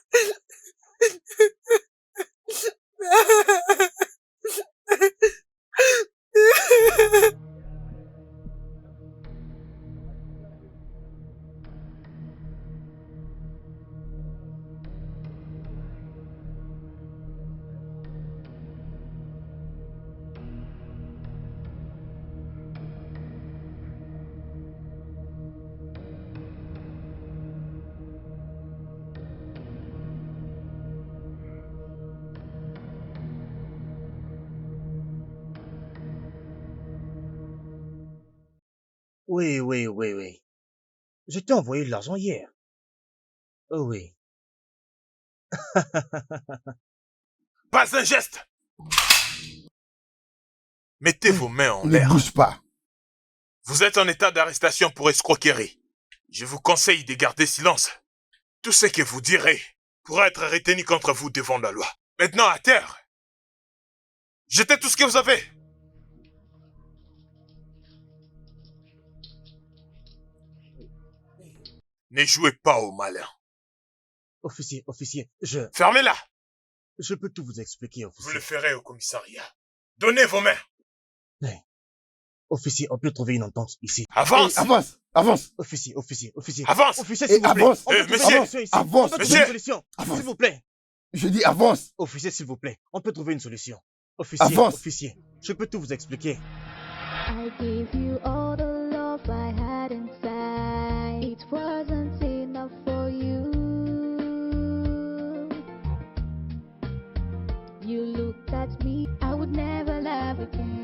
Oui. Je t'ai envoyé de l'argent hier. Oh oui. Pas un geste! Mettez vos mains en Ne l'air. bouge pas. Vous êtes en état d'arrestation pour escroquerie. Je vous conseille de garder silence. Tout ce que vous direz pourra être retenu contre vous devant la loi. Maintenant, à terre. Jetez tout ce que vous avez. Ne jouez pas au malin. Officier, Fermez-la. je peux tout vous expliquer, Vous officier. le ferez au commissariat. Donnez vos mains. Officier, on peut trouver une entente ici. Avance. Avance. Officier. Avance. Officier, Et s'il vous plaît. avance. On peut trouver monsieur. une solution ici. Avance. On peut trouver Monsieur. une solution. Avance. S'il vous plaît. Je dis avance. Officier, s'il vous plaît. On peut trouver une solution. Officier, Avance. officier. Je peux tout vous expliquer. I gave you all the love I had inside. It wasn't enough for you. You looked at me, I would never love again.